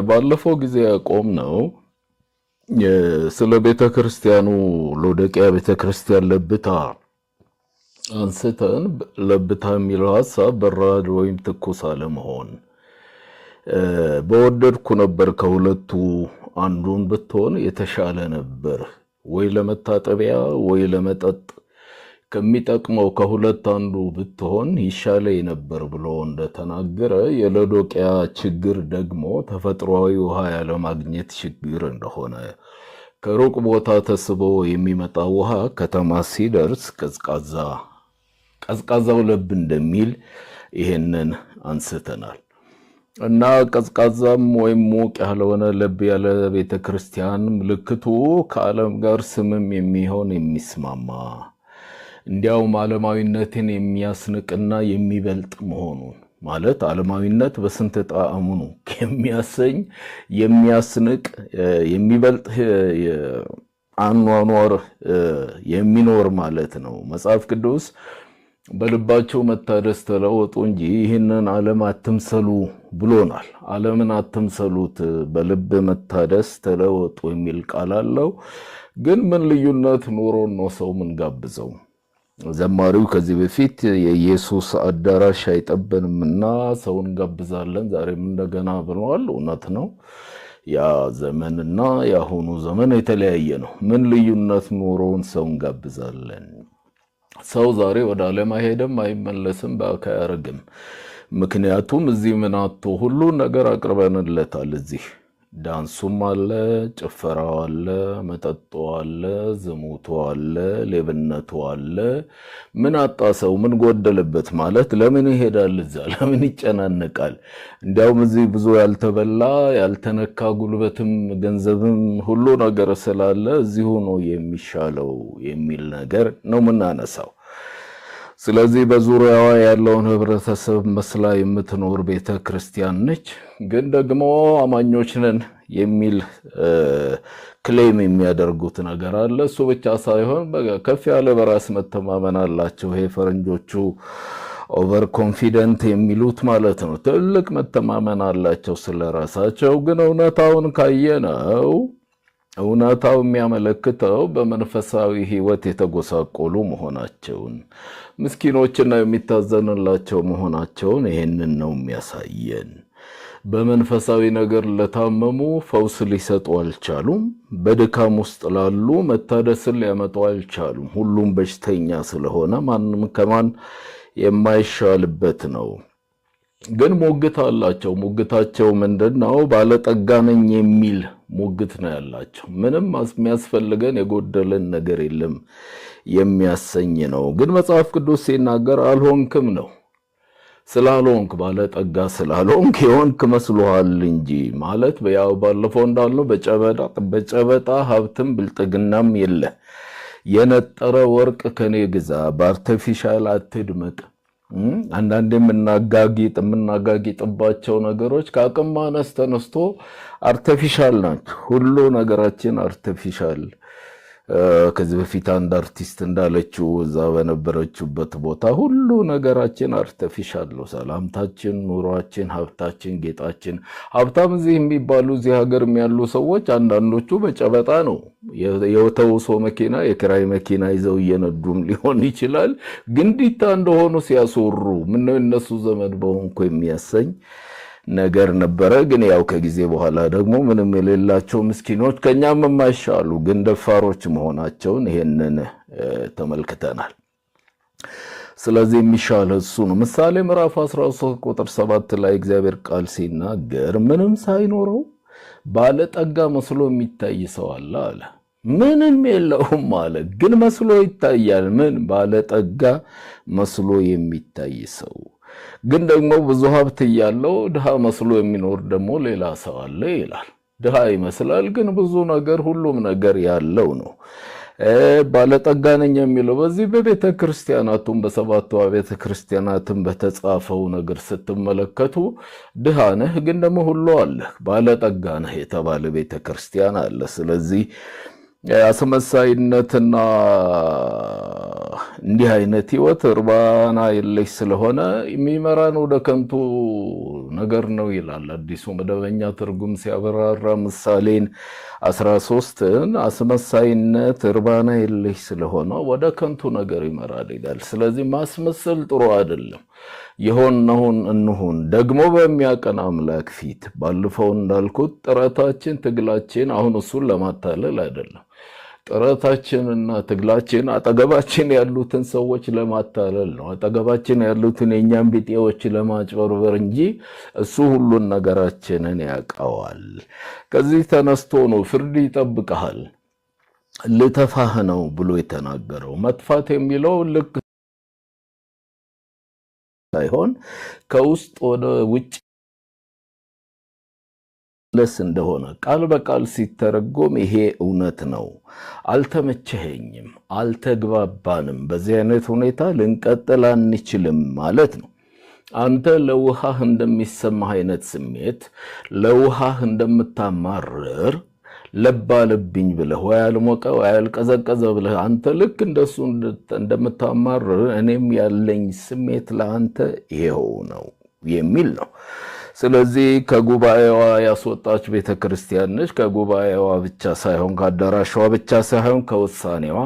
ባለፈው ጊዜ ያቆምነው ስለ ቤተክርስቲያኑ ሎዶቅያ ቤተክርስቲያን ለብታ አንስተን ለብታ የሚለው ሐሳብ በራድ ወይም ትኩስ አለመሆን በወደድኩ ነበር ከሁለቱ አንዱን ብትሆን የተሻለ ነበር ወይ ለመታጠቢያ ወይ ለመጠጥ ከሚጠቅመው ከሁለት አንዱ ብትሆን ይሻለኝ ነበር ብሎ እንደተናገረ የሎዶቅያ ችግር ደግሞ ተፈጥሯዊ ውሃ ያለማግኘት ችግር እንደሆነ ከሩቅ ቦታ ተስቦ የሚመጣ ውሃ ከተማ ሲደርስ ቀዝቃዛው ለብ እንደሚል ይሄንን አንስተናል እና ቀዝቃዛም ወይም ሞቅ ያልሆነ ለብ ያለ ቤተክርስቲያን ምልክቱ ከዓለም ጋር ስምም የሚሆን የሚስማማ እንዲያውም ዓለማዊነትን የሚያስንቅና የሚበልጥ መሆኑን ማለት ዓለማዊነት በስንት ጣዕሙ ነው የሚያሰኝ የሚያስንቅ የሚበልጥ አኗኗር የሚኖር ማለት ነው። መጽሐፍ ቅዱስ በልባቸው መታደስ ተለወጡ እንጂ ይህንን ዓለም አትምሰሉ ብሎናል። ዓለምን አትምሰሉት በልብ መታደስ ተለወጡ የሚል ቃል አለው። ግን ምን ልዩነት ኖሮን ነው ሰው ምን ጋብዘው? ዘማሪው ከዚህ በፊት የኢየሱስ አዳራሽ አይጠበንምና ሰውን ጋብዛለን ዛሬም እንደገና ብለዋል። እውነት ነው። ያ ዘመንና ያሁኑ ዘመን የተለያየ ነው። ምን ልዩነት ኖሮን ሰውን ጋብዛለን? ሰው ዛሬ ወደ ዓለም አይሄድም አይመለስም ባካያርግም። ምክንያቱም እዚህ ምን አጥቶ ሁሉ ነገር አቅርበንለታል። እዚህ ዳንሱም አለ፣ ጭፈራው አለ፣ መጠጡ አለ፣ ዝሙቱ አለ፣ ሌብነቱ አለ። ምን አጣ ሰው? ምን ጎደለበት? ማለት ለምን ይሄዳል እዛ? ለምን ይጨናነቃል? እንዲያውም እዚህ ብዙ ያልተበላ ያልተነካ ጉልበትም ገንዘብም ሁሉ ነገር ስላለ እዚሁ ነው የሚሻለው የሚል ነገር ነው የምናነሳው። ስለዚህ በዙሪያዋ ያለውን ህብረተሰብ መስላ የምትኖር ቤተክርስቲያን ነች። ግን ደግሞ አማኞች ነን የሚል ክሌም የሚያደርጉት ነገር አለ። እሱ ብቻ ሳይሆን ከፍ ያለ በራስ መተማመን አላቸው። ይሄ ፈረንጆቹ ኦቨር ኮንፊደንት የሚሉት ማለት ነው። ትልቅ መተማመን አላቸው ስለራሳቸው። ግን እውነታውን ካየነው እውነታው የሚያመለክተው በመንፈሳዊ ህይወት የተጎሳቆሉ መሆናቸውን ምስኪኖችና የሚታዘንላቸው መሆናቸውን ይሄንን ነው የሚያሳየን። በመንፈሳዊ ነገር ለታመሙ ፈውስ ሊሰጡ አልቻሉም። በድካም ውስጥ ላሉ መታደስን ሊያመጡ አልቻሉም። ሁሉም በሽተኛ ስለሆነ ማንም ከማን የማይሻልበት ነው። ግን ሙግት አላቸው። ሙግታቸው ምንድነው? ባለጠጋ ነኝ የሚል ሙግት ነው ያላቸው። ምንም የሚያስፈልገን የጎደለን ነገር የለም የሚያሰኝ ነው። ግን መጽሐፍ ቅዱስ ሲናገር አልሆንክም ነው። ስላልሆንክ ባለጠጋ ስላልሆንክ የሆንክ መስሎሃል እንጂ ማለት ያው ባለፈው እንዳልነው በጨበጣ ሀብትም ብልጥግናም የለ። የነጠረ ወርቅ ከኔ ግዛ፣ በአርቲፊሻል አትድመቅ። አንዳንዴ የምናጋጊጥባቸው ነገሮች ከአቅም ማነስ ተነስቶ አርቲፊሻል ናቸው። ሁሉ ነገራችን አርቲፊሻል። ከዚህ በፊት አንድ አርቲስት እንዳለችው እዛ በነበረችበት ቦታ ሁሉ ነገራችን አርቲፊሻል ነው። ሰላምታችን፣ ኑሯችን፣ ሀብታችን፣ ጌጣችን። ሀብታም እዚህ የሚባሉ እዚህ ሀገር ያሉ ሰዎች አንዳንዶቹ በጨበጣ ነው የተውሶ መኪና የኪራይ መኪና ይዘው እየነዱም ሊሆን ይችላል። ግን ዲታ እንደሆኑ ሲያስወሩ ምነው እነሱ ዘመድ በሆንኩ የሚያሰኝ ነገር ነበረ። ግን ያው ከጊዜ በኋላ ደግሞ ምንም የሌላቸው ምስኪኖች ከኛም የማይሻሉ ግን ደፋሮች መሆናቸውን ይሄንን ተመልክተናል። ስለዚህ የሚሻል እሱ ነው። ምሳሌ ምዕራፍ 13 ቁጥር 7 ላይ እግዚአብሔር ቃል ሲናገር ምንም ሳይኖረው ባለጠጋ መስሎ የሚታይ ሰው አለ። ምንም የለውም ማለት ግን መስሎ ይታያል። ምን? ባለጠጋ መስሎ የሚታይ ሰው። ግን ደግሞ ብዙ ሀብት ያለው ድሃ መስሎ የሚኖር ደግሞ ሌላ ሰው አለ ይላል። ድሃ ይመስላል ግን ብዙ ነገር ሁሉም ነገር ያለው ነው። ባለጠጋ ነኝ የሚለው በዚህ በቤተክርስቲያናቱም በሰባቱ ቤተክርስቲያናቱም በተጻፈው ነገር ስትመለከቱ ድሃ ነህ ግን ደግሞ ሁሉ አለ። ባለጠጋ ነህ የተባለ ቤተክርስቲያን አለ። ስለዚህ አስመሳይነትና እንዲህ አይነት ህይወት እርባና የለሽ ስለሆነ የሚመራን ወደ ከንቱ ነገር ነው ይላል አዲሱ መደበኛ ትርጉም ሲያብራራ ምሳሌን 13ን አስመሳይነት እርባና የለሽ ስለሆነ ወደ ከንቱ ነገር ይመራል ይላል። ስለዚህ ማስመሰል ጥሩ አይደለም። የሆነውን እንሁን ደግሞ በሚያቀን አምላክ ፊት። ባለፈው እንዳልኩት ጥረታችን ትግላችን አሁን እሱን ለማታለል አይደለም። ጥረታችንና ትግላችን አጠገባችን ያሉትን ሰዎች ለማታለል ነው። አጠገባችን ያሉትን የኛን ቢጤዎች ለማጭበርበር እንጂ እሱ ሁሉን ነገራችንን ያውቀዋል። ከዚህ ተነስቶ ነው ፍርድ ይጠብቀሃል ልተፋህ ነው ብሎ የተናገረው። መጥፋት የሚለው ልክ ሳይሆን ከውስጥ ወደ ውጭ ለስ እንደሆነ ቃል በቃል ሲተረጎም ይሄ እውነት ነው። አልተመቸኸኝም፣ አልተግባባንም፣ በዚህ አይነት ሁኔታ ልንቀጥል አንችልም ማለት ነው። አንተ ለውሃህ እንደሚሰማህ አይነት ስሜት ለውሃህ እንደምታማርር ለባልብኝ ብለህ ወይ አልሞቀ ወይ አልቀዘቀዘ ብለህ አንተ ልክ እንደሱ እንደምታማርር እኔም ያለኝ ስሜት ለአንተ ይሄው ነው የሚል ነው። ስለዚህ ከጉባኤዋ ያስወጣች ቤተክርስቲያን ነች። ከጉባኤዋ ብቻ ሳይሆን ከአዳራሿ ብቻ ሳይሆን ከውሳኔዋ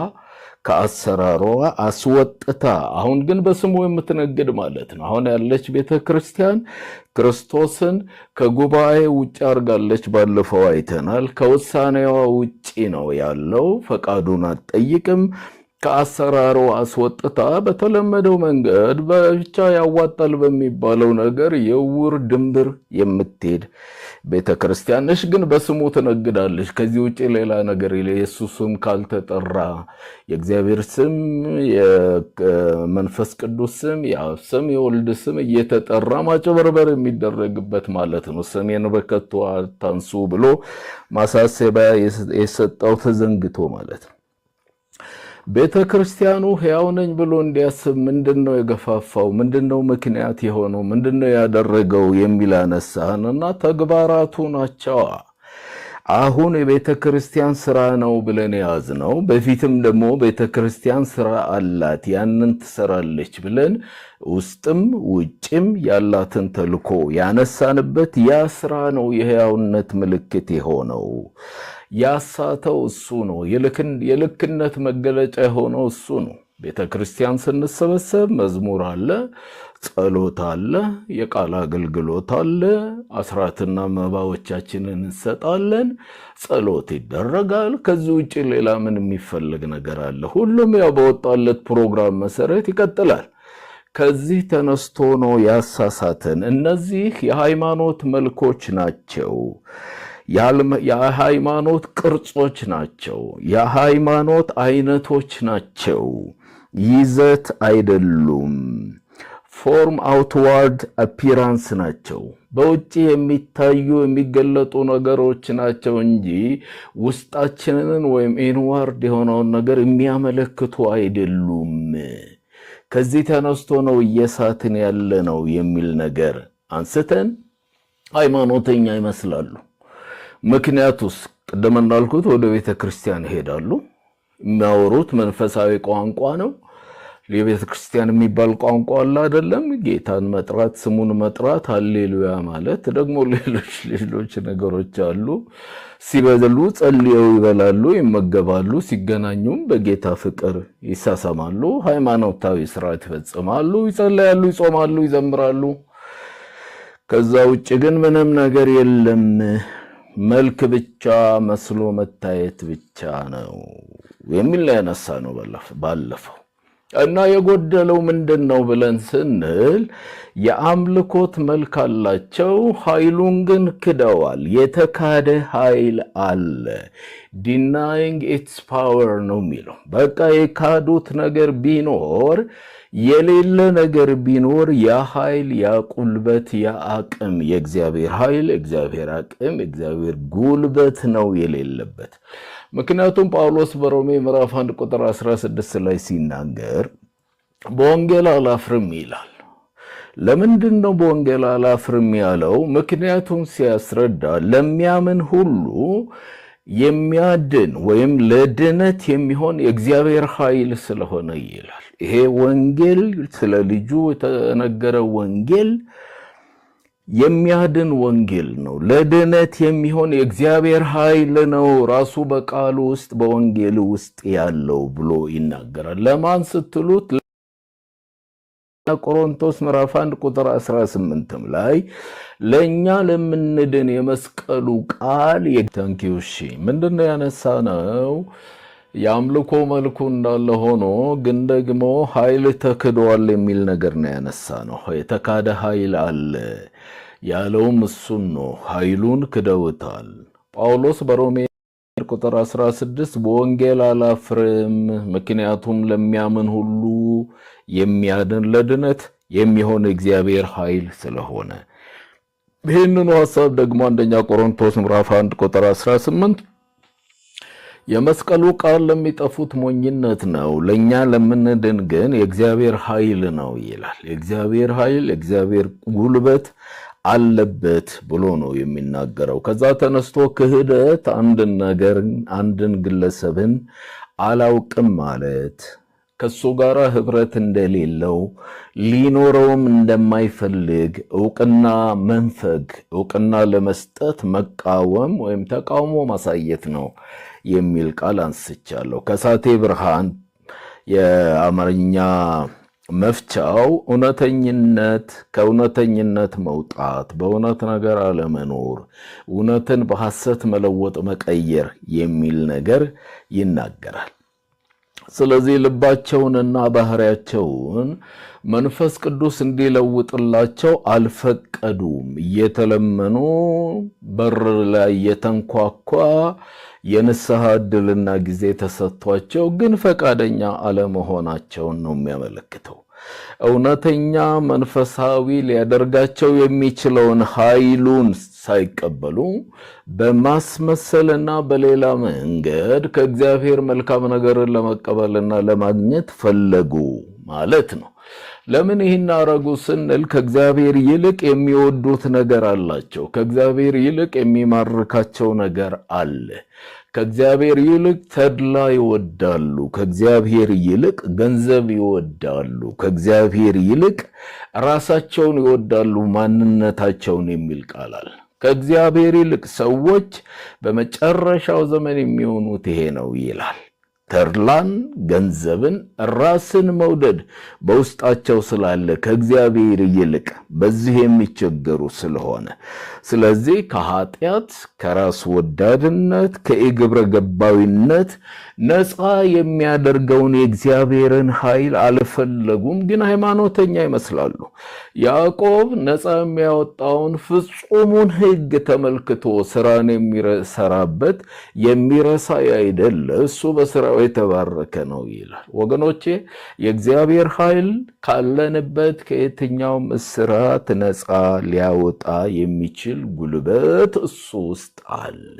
ከአሰራሯ አስወጥታ አሁን ግን በስሙ የምትነግድ ማለት ነው። አሁን ያለች ቤተክርስቲያን ክርስቶስን ከጉባኤ ውጭ አድርጋለች። ባለፈው አይተናል። ከውሳኔዋ ውጪ ነው ያለው። ፈቃዱን አትጠይቅም። ከአሰራሩ አስወጥታ በተለመደው መንገድ ብቻ ያዋጣል በሚባለው ነገር የውር ድንብር የምትሄድ ቤተክርስቲያን ነች። ግን በስሙ ትነግዳለች። ከዚህ ውጪ ሌላ ነገር የኢየሱስ ስም ካልተጠራ የእግዚአብሔር ስም፣ የመንፈስ ቅዱስ ስም፣ የአብ ስም፣ የወልድ ስም እየተጠራ ማጭበርበር የሚደረግበት ማለት ነው። ስሜን በከንቱ አታንሱ ብሎ ማሳሰቢያ የሰጠው ተዘንግቶ ማለት ነው። ቤተክርስቲያኑ ሕያው ነኝ ብሎ እንዲያስብ ምንድነው የገፋፋው? ምንድነው ምክንያት የሆነው? ምንድነው ያደረገው የሚል አነሳንና ተግባራቱ ናቸው። አሁን የቤተክርስቲያን ስራ ነው ብለን ያዝነው። በፊትም ደግሞ ቤተክርስቲያን ስራ አላት፣ ያንን ትሰራለች ብለን ውስጥም ውጭም ያላትን ተልኮ ያነሳንበት ያ ስራ ነው የሕያውነት ምልክት የሆነው። ያሳተው እሱ ነው። የልክነት መገለጫ የሆነው እሱ ነው። ቤተክርስቲያን ስንሰበሰብ መዝሙር አለ፣ ጸሎት አለ፣ የቃል አገልግሎት አለ፣ አስራትና መባዎቻችንን እንሰጣለን፣ ጸሎት ይደረጋል። ከዚህ ውጭ ሌላ ምን የሚፈልግ ነገር አለ? ሁሉም ያው በወጣለት ፕሮግራም መሰረት ይቀጥላል። ከዚህ ተነስቶ ነው ያሳሳተን። እነዚህ የሃይማኖት መልኮች ናቸው። የሃይማኖት ቅርጾች ናቸው። የሃይማኖት አይነቶች ናቸው። ይዘት አይደሉም። ፎርም አውትዋርድ አፒራንስ ናቸው። በውጭ የሚታዩ የሚገለጡ ነገሮች ናቸው እንጂ ውስጣችንን ወይም ኢንዋርድ የሆነውን ነገር የሚያመለክቱ አይደሉም። ከዚህ ተነስቶ ነው እየሳትን ያለ ነው የሚል ነገር አንስተን ሃይማኖተኛ ይመስላሉ። ምክንያቱስ ቅድም እንዳልኩት ወደ ቤተክርስቲያን ይሄዳሉ። የሚያወሩት መንፈሳዊ ቋንቋ ነው። የቤተክርስቲያን የሚባል ቋንቋ አለ አይደለም? ጌታን መጥራት፣ ስሙን መጥራት፣ ሃሌሉያ ማለት ደግሞ ሌሎች ነገሮች አሉ። ሲበሉ ጸልየው ይበላሉ፣ ይመገባሉ። ሲገናኙም በጌታ ፍቅር ይሳሰማሉ። ሃይማኖታዊ ስርዓት ይፈጽማሉ፣ ይጸልያሉ፣ ይጾማሉ፣ ይዘምራሉ። ከዛ ውጭ ግን ምንም ነገር የለም። መልክ ብቻ መስሎ መታየት ብቻ ነው የሚል ያነሳ ነው ባለፈው። እና የጎደለው ምንድነው ብለን ስንል የአምልኮት መልክ አላቸው፣ ኃይሉን ግን ክደዋል። የተካደ ኃይል አለ። ዲናይንግ ኢትስ ፓወር ነው የሚለው። በቃ የካዱት ነገር ቢኖር የሌለ ነገር ቢኖር ያ ኃይል፣ ያ ቁልበት፣ ያ አቅም የእግዚአብሔር ኃይል፣ እግዚአብሔር አቅም፣ እግዚአብሔር ጉልበት ነው የሌለበት። ምክንያቱም ጳውሎስ በሮሜ ምዕራፍ 1 ቁጥር 16 ላይ ሲናገር በወንጌል አላፍርም ይላል። ለምንድን ነው በወንጌል አላፍርም ያለው? ምክንያቱም ሲያስረዳ ለሚያምን ሁሉ የሚያድን ወይም ለድነት የሚሆን የእግዚአብሔር ኃይል ስለሆነ ይላል። ይሄ ወንጌል ስለ ልጁ የተነገረ ወንጌል የሚያድን ወንጌል ነው። ለድነት የሚሆን የእግዚአብሔር ኃይል ነው ራሱ በቃሉ ውስጥ በወንጌል ውስጥ ያለው ብሎ ይናገራል። ለማን ስትሉት ቆሮንቶስ ምዕራፍ 1 ቁጥር 18 ላይ ለኛ ለምንድን የመስቀሉ ቃል የታንኪውሺ ምንድነው ያነሳነው? የአምልኮ መልኩ እንዳለ ሆኖ ግን ደግሞ ኃይል ተክዷል የሚል ነገር ነው ያነሳነው። የተካደ ኃይል አለ ያለውም እሱን ነው። ኃይሉን ክደውታል። ጳውሎስ በሮሜ ቁጥር 16 በወንጌል አላፍርም፣ ምክንያቱም ለሚያምን ሁሉ የሚያድን ለድነት የሚሆን እግዚአብሔር ኃይል ስለሆነ። ይህንኑ ሐሳብ ደግሞ አንደኛ ቆሮንቶስ ምዕራፍ 1 ቁጥር 18 የመስቀሉ ቃል ለሚጠፉት ሞኝነት ነው፣ ለኛ ለምንድን ግን የእግዚአብሔር ኃይል ነው ይላል። የእግዚአብሔር ኃይል የእግዚአብሔር ጉልበት አለበት ብሎ ነው የሚናገረው። ከዛ ተነስቶ ክህደት አንድን ግለሰብን አላውቅም ማለት ከሱ ጋር ህብረት እንደሌለው ሊኖረውም እንደማይፈልግ ዕውቅና መንፈግ ዕውቅና ለመስጠት መቃወም ወይም ተቃውሞ ማሳየት ነው የሚል ቃል አንስቻለሁ። ከሳቴ ብርሃን የአማርኛ መፍቻው እውነተኝነት፣ ከእውነተኝነት መውጣት፣ በእውነት ነገር አለመኖር፣ እውነትን በሐሰት መለወጥ መቀየር የሚል ነገር ይናገራል። ስለዚህ ልባቸውንና ባህሪያቸውን መንፈስ ቅዱስ እንዲለውጥላቸው አልፈቀዱም። እየተለመኑ በር ላይ የተንኳኳ የንስሐ ዕድልና ጊዜ ተሰጥቷቸው ግን ፈቃደኛ አለመሆናቸውን ነው የሚያመለክተው። እውነተኛ መንፈሳዊ ሊያደርጋቸው የሚችለውን ኃይሉን ሳይቀበሉ በማስመሰልና በሌላ መንገድ ከእግዚአብሔር መልካም ነገርን ለመቀበልና ለማግኘት ፈለጉ ማለት ነው። ለምን ይህን አረጉ ስንል ከእግዚአብሔር ይልቅ የሚወዱት ነገር አላቸው። ከእግዚአብሔር ይልቅ የሚማርካቸው ነገር አለ። ከእግዚአብሔር ይልቅ ተድላ ይወዳሉ። ከእግዚአብሔር ይልቅ ገንዘብ ይወዳሉ። ከእግዚአብሔር ይልቅ ራሳቸውን ይወዳሉ፣ ማንነታቸውን የሚል ቃል አለ። ከእግዚአብሔር ይልቅ ሰዎች በመጨረሻው ዘመን የሚሆኑት ይሄ ነው ይላል። ተድላን፣ ገንዘብን፣ ራስን መውደድ በውስጣቸው ስላለ ከእግዚአብሔር ይልቅ በዚህ የሚቸገሩ ስለሆነ፣ ስለዚህ ከኃጢአት፣ ከራስ ወዳድነት፣ ከግብረ ገባዊነት ነፃ የሚያደርገውን የእግዚአብሔርን ኃይል አልፈለጉም፣ ግን ሃይማኖተኛ ይመስላሉ። ያዕቆብ ነፃ የሚያወጣውን ፍጹሙን ሕግ ተመልክቶ ስራን የሚሰራበት የሚረሳ አይደለ፣ እሱ በስራው የተባረከ ነው ይላል። ወገኖቼ የእግዚአብሔር ኃይል ካለንበት ከየትኛውም እስራት ነፃ ሊያወጣ የሚችል ጉልበት እሱ ውስጥ አለ።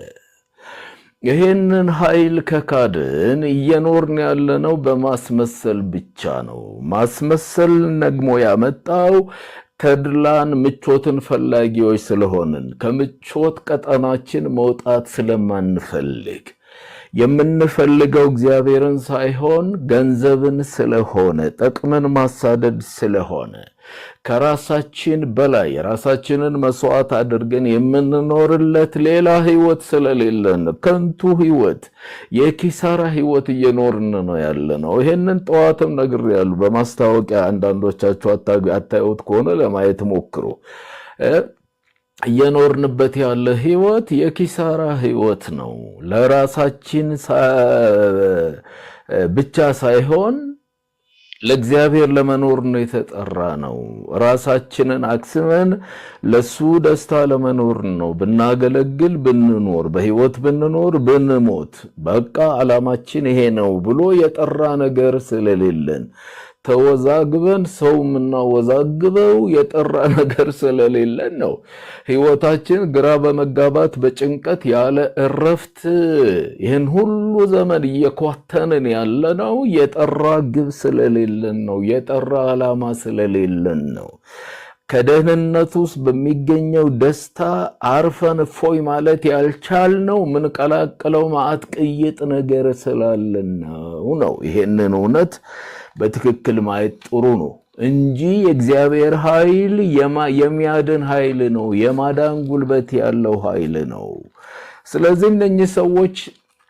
ይህንን ኃይል ከካድን እየኖርን ያለነው በማስመሰል ብቻ ነው። ማስመሰል ደግሞ ያመጣው ተድላን፣ ምቾትን ፈላጊዎች ስለሆንን ከምቾት ቀጠናችን መውጣት ስለማንፈልግ የምንፈልገው እግዚአብሔርን ሳይሆን ገንዘብን ስለሆነ፣ ጥቅምን ማሳደድ ስለሆነ፣ ከራሳችን በላይ ራሳችንን መስዋዕት አድርገን የምንኖርለት ሌላ ህይወት ስለሌለን ከንቱ ህይወት፣ የኪሳራ ህይወት እየኖርን ነው ያለነው። ይሄንን ጠዋትም ነግሬያለሁ። በማስታወቂያ አንዳንዶቻችሁ አታዩት ከሆነ ለማየት ሞክሩ። እየኖርንበት ያለ ህይወት የኪሳራ ህይወት ነው። ለራሳችን ብቻ ሳይሆን ለእግዚአብሔር ለመኖር ነው የተጠራ ነው። ራሳችንን አክስመን ለሱ ደስታ ለመኖር ነው። ብናገለግል፣ ብንኖር፣ በህይወት ብንኖር፣ ብንሞት በቃ ዓላማችን ይሄ ነው ብሎ የጠራ ነገር ስለሌለን ተወዛግበን ሰው የምናወዛግበው የጠራ ነገር ስለሌለን ነው። ህይወታችን ግራ በመጋባት በጭንቀት ያለ እረፍት ይህን ሁሉ ዘመን እየኳተንን ያለነው የጠራ ግብ ስለሌለን ነው። የጠራ ዓላማ ስለሌለን ነው። ከደህንነት ውስጥ በሚገኘው ደስታ አርፈን እፎይ ማለት ያልቻልነው ምን ቀላቀለው ማዕት ቅይጥ ነገር ስላለነው ነው። ይሄንን እውነት በትክክል ማየት ጥሩ ነው እንጂ የእግዚአብሔር ኃይል የሚያድን ኃይል ነው፣ የማዳን ጉልበት ያለው ኃይል ነው። ስለዚህ እነኚህ ሰዎች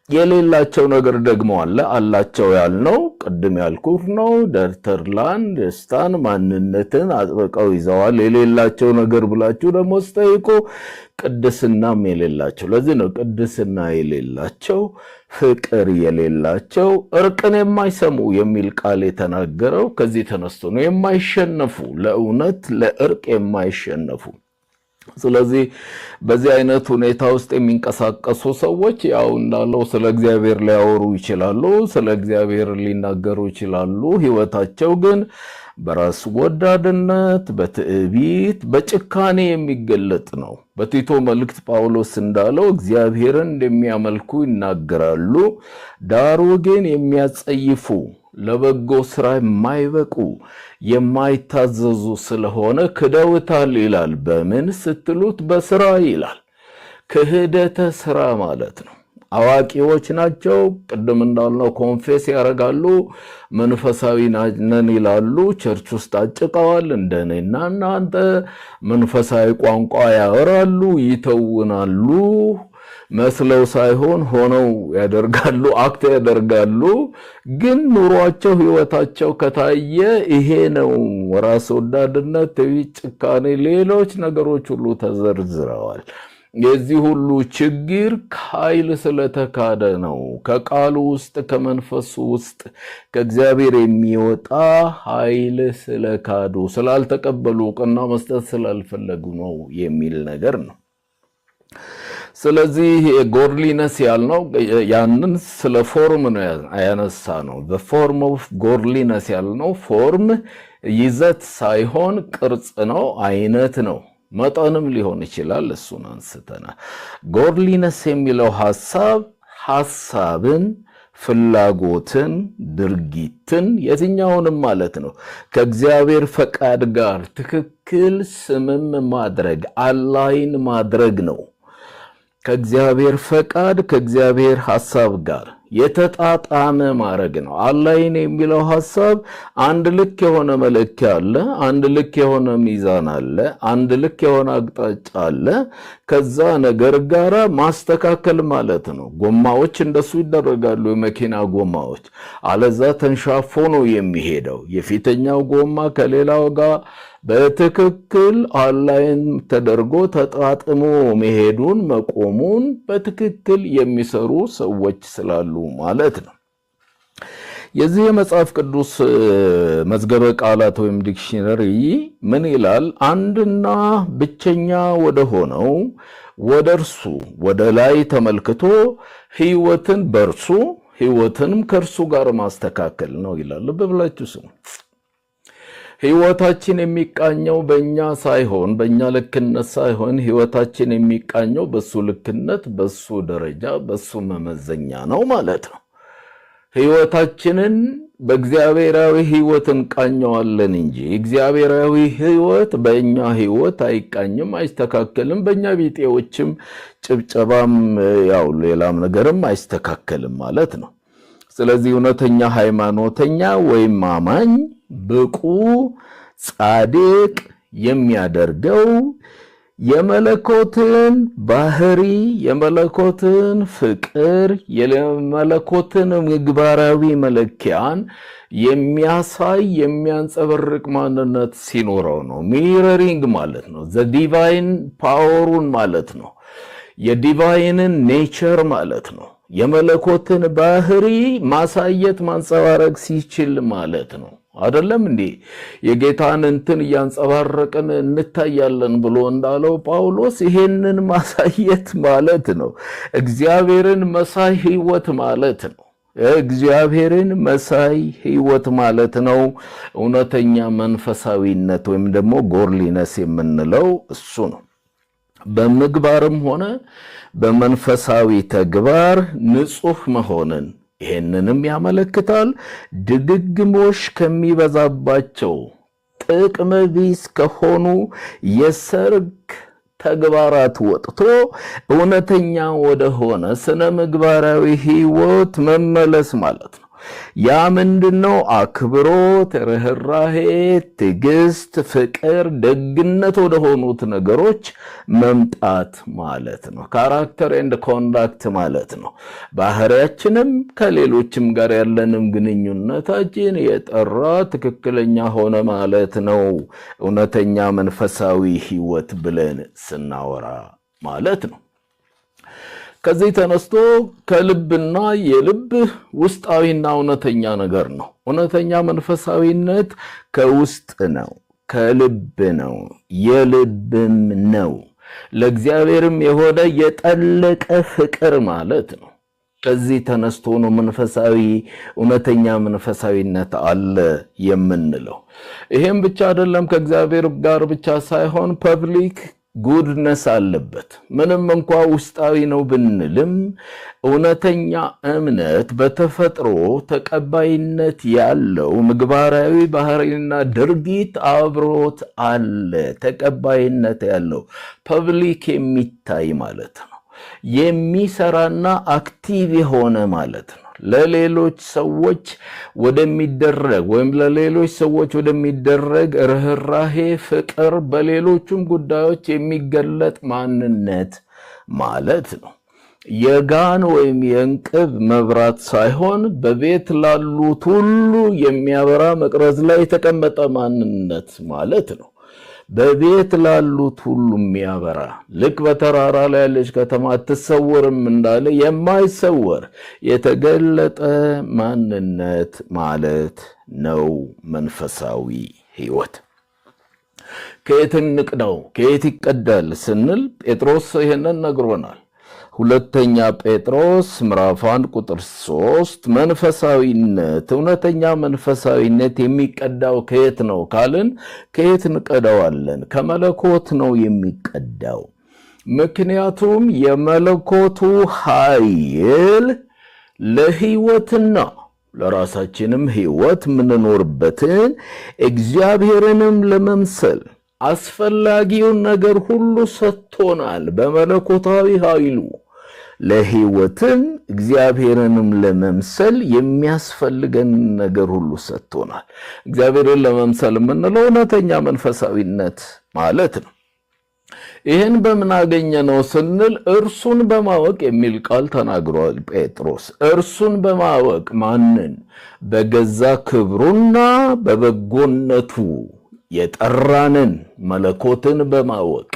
የሌላቸው ነገር ደግሞ አላቸው ያልነው ቅድም ያልኩት ነው። ደርተርላን ደስታን ማንነትን አጥብቀው ይዘዋል። የሌላቸው ነገር ብላችሁ ደግሞ ስጠይቁ ቅድስናም የሌላቸው። ለዚህ ነው ቅድስና የሌላቸው፣ ፍቅር የሌላቸው፣ እርቅን የማይሰሙ የሚል ቃል የተናገረው ከዚህ ተነስቶ ነው። የማይሸነፉ፣ ለእውነት ለእርቅ የማይሸነፉ። ስለዚህ በዚህ አይነት ሁኔታ ውስጥ የሚንቀሳቀሱ ሰዎች ያው እንዳለው ስለ እግዚአብሔር ሊያወሩ ይችላሉ፣ ስለ እግዚአብሔር ሊናገሩ ይችላሉ። ህይወታቸው ግን በራስ ወዳድነት፣ በትዕቢት፣ በጭካኔ የሚገለጥ ነው። በቲቶ መልእክት ጳውሎስ እንዳለው እግዚአብሔርን እንደሚያመልኩ ይናገራሉ፣ ዳሩ ግን የሚያጸይፉ ለበጎ ስራ የማይበቁ የማይታዘዙ ስለሆነ ክደውታል ይላል። በምን ስትሉት በስራ ይላል። ክህደተ ስራ ማለት ነው። አዋቂዎች ናቸው። ቅድም እንዳልነው ኮንፌስ ያደርጋሉ፣ መንፈሳዊ ነን ይላሉ፣ ቸርች ውስጥ አጭቀዋል እንደኔና እናንተ፣ መንፈሳዊ ቋንቋ ያወራሉ፣ ይተውናሉ፣ መስለው ሳይሆን ሆነው ያደርጋሉ፣ አክት ያደርጋሉ። ግን ኑሯቸው ህይወታቸው ከታየ ይሄ ነው። ራስ ወዳድነት፣ ትዕቢት፣ ጭካኔ፣ ሌሎች ነገሮች ሁሉ ተዘርዝረዋል። የዚህ ሁሉ ችግር ኃይል ስለተካደ ነው። ከቃሉ ውስጥ ከመንፈሱ ውስጥ ከእግዚአብሔር የሚወጣ ኃይል ስለካዱ፣ ስላልተቀበሉ፣ ዕውቅና መስጠት ስላልፈለጉ ነው የሚል ነገር ነው። ስለዚህ ጎድሊነስ ያልነው ያንን ስለ ፎርም ነው ያነሳ ነው። the form of godliness ያልነው ፎርም ይዘት ሳይሆን ቅርጽ ነው፣ አይነት ነው፣ መጠንም ሊሆን ይችላል። እሱን አንስተና ጎድሊነስ የሚለው ሐሳብን፣ ፍላጎትን፣ ድርጊትን የትኛውንም ማለት ነው ከእግዚአብሔር ፈቃድ ጋር ትክክል ስምም ማድረግ አላይን ማድረግ ነው። ከእግዚአብሔር ፈቃድ ከእግዚአብሔር ሐሳብ ጋር የተጣጣመ ማድረግ ነው። አላይን የሚለው ሐሳብ አንድ ልክ የሆነ መለኪያ አለ፣ አንድ ልክ የሆነ ሚዛን አለ፣ አንድ ልክ የሆነ አቅጣጫ አለ። ከዛ ነገር ጋራ ማስተካከል ማለት ነው። ጎማዎች እንደሱ ይደረጋሉ፣ የመኪና ጎማዎች። አለዛ ተንሻፎ ነው የሚሄደው። የፊተኛው ጎማ ከሌላው ጋር በትክክል አላይን ተደርጎ ተጣጥሞ መሄዱን መቆሙን በትክክል የሚሰሩ ሰዎች ስላሉ ማለት ነው። የዚህ የመጽሐፍ ቅዱስ መዝገበ ቃላት ወይም ዲክሽነሪ ምን ይላል? አንድና ብቸኛ ወደ ሆነው ወደ እርሱ ወደ ላይ ተመልክቶ ሕይወትን በእርሱ ሕይወትንም ከእርሱ ጋር ማስተካከል ነው ይላል። በብላችሁ ስሙ። ሕይወታችን የሚቃኘው በእኛ ሳይሆን በእኛ ልክነት ሳይሆን ሕይወታችን የሚቃኘው በሱ ልክነት፣ በሱ ደረጃ፣ በሱ መመዘኛ ነው ማለት ነው። ሕይወታችንን በእግዚአብሔራዊ ሕይወት እንቃኘዋለን እንጂ እግዚአብሔራዊ ሕይወት በእኛ ሕይወት አይቃኝም፣ አይስተካከልም። በእኛ ቢጤዎችም ጭብጨባም ያው ሌላም ነገርም አይስተካከልም ማለት ነው። ስለዚህ እውነተኛ ሃይማኖተኛ ወይም አማኝ ብቁ ጻድቅ የሚያደርገው የመለኮትን ባህሪ፣ የመለኮትን ፍቅር፣ የመለኮትን ምግባራዊ መለኪያን የሚያሳይ የሚያንጸባርቅ ማንነት ሲኖረው ነው። ሚረሪንግ ማለት ነው። ዘ ዲቫይን ፓወሩን ማለት ነው። የዲቫይንን ኔቸር ማለት ነው። የመለኮትን ባህሪ ማሳየት ማንጸባረቅ ሲችል ማለት ነው። አይደለም እንዴ? የጌታን እንትን እያንጸባረቅን እንታያለን ብሎ እንዳለው ጳውሎስ ይሄንን ማሳየት ማለት ነው። እግዚአብሔርን መሳይ ሕይወት ማለት ነው። እግዚአብሔርን መሳይ ሕይወት ማለት ነው። እውነተኛ መንፈሳዊነት ወይም ደግሞ ጎድሊነስ የምንለው እሱ ነው። በምግባርም ሆነ በመንፈሳዊ ተግባር ንጹህ መሆንን ይሄንንም ያመለክታል። ድግግሞሽ ከሚበዛባቸው ጥቅም ቢስ ከሆኑ የሰርግ ተግባራት ወጥቶ እውነተኛ ወደሆነ ስነ ምግባራዊ ሕይወት መመለስ ማለት ነው። ያ ምንድነው? አክብሮት፣ ርህራሄ፣ ትዕግስት፣ ፍቅር፣ ደግነት ወደ ሆኑት ነገሮች መምጣት ማለት ነው። ካራክተር ኤንድ ኮንዳክት ማለት ነው። ባህሪያችንም ከሌሎችም ጋር ያለንም ግንኙነታችን የጠራ ትክክለኛ ሆነ ማለት ነው። እውነተኛ መንፈሳዊ ሕይወት ብለን ስናወራ ማለት ነው። ከዚህ ተነስቶ ከልብና የልብ ውስጣዊና እውነተኛ ነገር ነው። እውነተኛ መንፈሳዊነት ከውስጥ ነው፣ ከልብ ነው፣ የልብም ነው። ለእግዚአብሔርም የሆነ የጠለቀ ፍቅር ማለት ነው። ከዚህ ተነስቶ ነው መንፈሳዊ እውነተኛ መንፈሳዊነት አለ የምንለው። ይሄም ብቻ አይደለም፣ ከእግዚአብሔር ጋር ብቻ ሳይሆን ፐብሊክ ጉድነስ አለበት። ምንም እንኳ ውስጣዊ ነው ብንልም እውነተኛ እምነት በተፈጥሮ ተቀባይነት ያለው ምግባራዊ ባህሪና ድርጊት አብሮት አለ። ተቀባይነት ያለው ፐብሊክ የሚታይ ማለት ነው። የሚሰራና አክቲቭ የሆነ ማለት ነው። ለሌሎች ሰዎች ወደሚደረግ ወይም ለሌሎች ሰዎች ወደሚደረግ ርህራሄ፣ ፍቅር፣ በሌሎችም ጉዳዮች የሚገለጥ ማንነት ማለት ነው። የጋን ወይም የእንቅብ መብራት ሳይሆን በቤት ላሉት ሁሉ የሚያበራ መቅረዝ ላይ የተቀመጠ ማንነት ማለት ነው። በቤት ላሉት ሁሉ የሚያበራ ልክ በተራራ ላይ ያለች ከተማ አትሰወርም እንዳለ የማይሰወር የተገለጠ ማንነት ማለት ነው መንፈሳዊ ሕይወት። ከየት እንቅዳው? ከየት ይቀዳል ስንል ጴጥሮስ ይሄንን ነግሮናል። ሁለተኛ ጴጥሮስ ምዕራፍ 1 ቁጥር 3 መንፈሳዊነት እውነተኛ መንፈሳዊነት የሚቀዳው ከየት ነው ካልን ከየት እንቀዳዋለን? ከመለኮት ነው የሚቀዳው። ምክንያቱም የመለኮቱ ኃይል ለሕይወትና ለራሳችንም ሕይወት የምንኖርበትን እግዚአብሔርንም ለመምሰል አስፈላጊውን ነገር ሁሉ ሰጥቶናል። በመለኮታዊ ኃይሉ ለሕይወትም እግዚአብሔርንም ለመምሰል የሚያስፈልገን ነገር ሁሉ ሰጥቶናል። እግዚአብሔርን ለመምሰል የምንለው እውነተኛ መንፈሳዊነት ማለት ነው። ይህን በምን አገኘ ነው ስንል እርሱን በማወቅ የሚል ቃል ተናግሯል ጴጥሮስ። እርሱን በማወቅ ማንን? በገዛ ክብሩና በበጎነቱ የጠራንን መለኮትን በማወቅ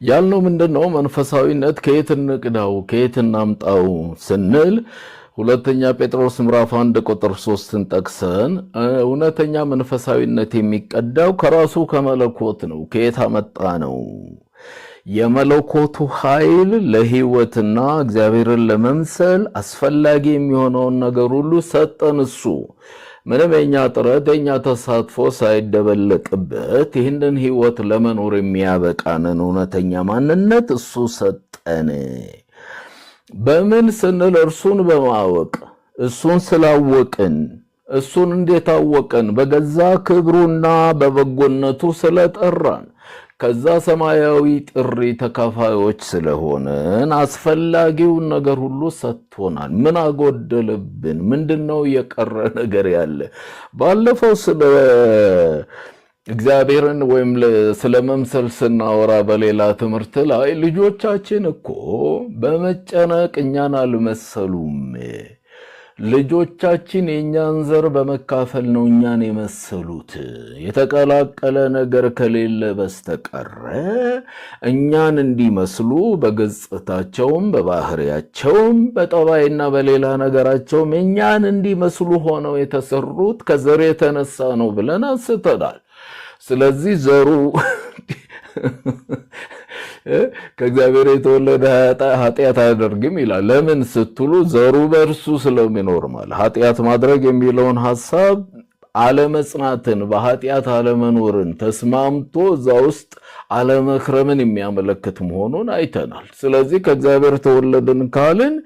ያልነው ምንድነው? መንፈሳዊነት ከየት እንቅዳው ከየት እናምጣው ስንል ሁለተኛ ጴጥሮስ ምዕራፍ 1 ቁጥር 3ን ጠቅሰን እውነተኛ መንፈሳዊነት የሚቀዳው ከራሱ ከመለኮት ነው። ከየት አመጣ ነው? የመለኮቱ ኃይል ለሕይወትና እግዚአብሔርን ለመምሰል አስፈላጊ የሚሆነውን ነገር ሁሉ ሰጠን። እሱ ምንም የኛ ጥረት የኛ ተሳትፎ ሳይደበለቅበት ይህንን ሕይወት ለመኖር የሚያበቃንን እውነተኛ ማንነት እሱ ሰጠን። በምን ስንል እርሱን በማወቅ እሱን ስላወቅን። እሱን እንዴት አወቅን? በገዛ ክብሩና በበጎነቱ ስለጠራን ከዛ ሰማያዊ ጥሪ ተካፋዮች ስለሆነን አስፈላጊውን ነገር ሁሉ ሰጥቶናል። ምን አጎደለብን? ምንድነው የቀረ ነገር ያለ? ባለፈው ስለ እግዚአብሔርን ወይም ስለ መምሰል ስናወራ በሌላ ትምህርት ላይ ልጆቻችን እኮ በመጨነቅ እኛን አልመሰሉም። ልጆቻችን የእኛን ዘር በመካፈል ነው እኛን የመሰሉት። የተቀላቀለ ነገር ከሌለ በስተቀረ እኛን እንዲመስሉ በገጽታቸውም በባህሪያቸውም በጠባይና በሌላ ነገራቸውም እኛን እንዲመስሉ ሆነው የተሰሩት ከዘር የተነሳ ነው ብለን አንስተናል። ስለዚህ ዘሩ ከእግዚአብሔር የተወለደ ኃጢአት አያደርግም ይላል። ለምን ስትሉ ዘሩ በእርሱ ስለሚኖር ማለት ኃጢአት ማድረግ የሚለውን ሐሳብ አለመጽናትን በኃጢአት አለመኖርን ተስማምቶ እዛ ውስጥ አለመክረምን የሚያመለክት መሆኑን አይተናል። ስለዚህ ከእግዚአብሔር ተወለድን ካልን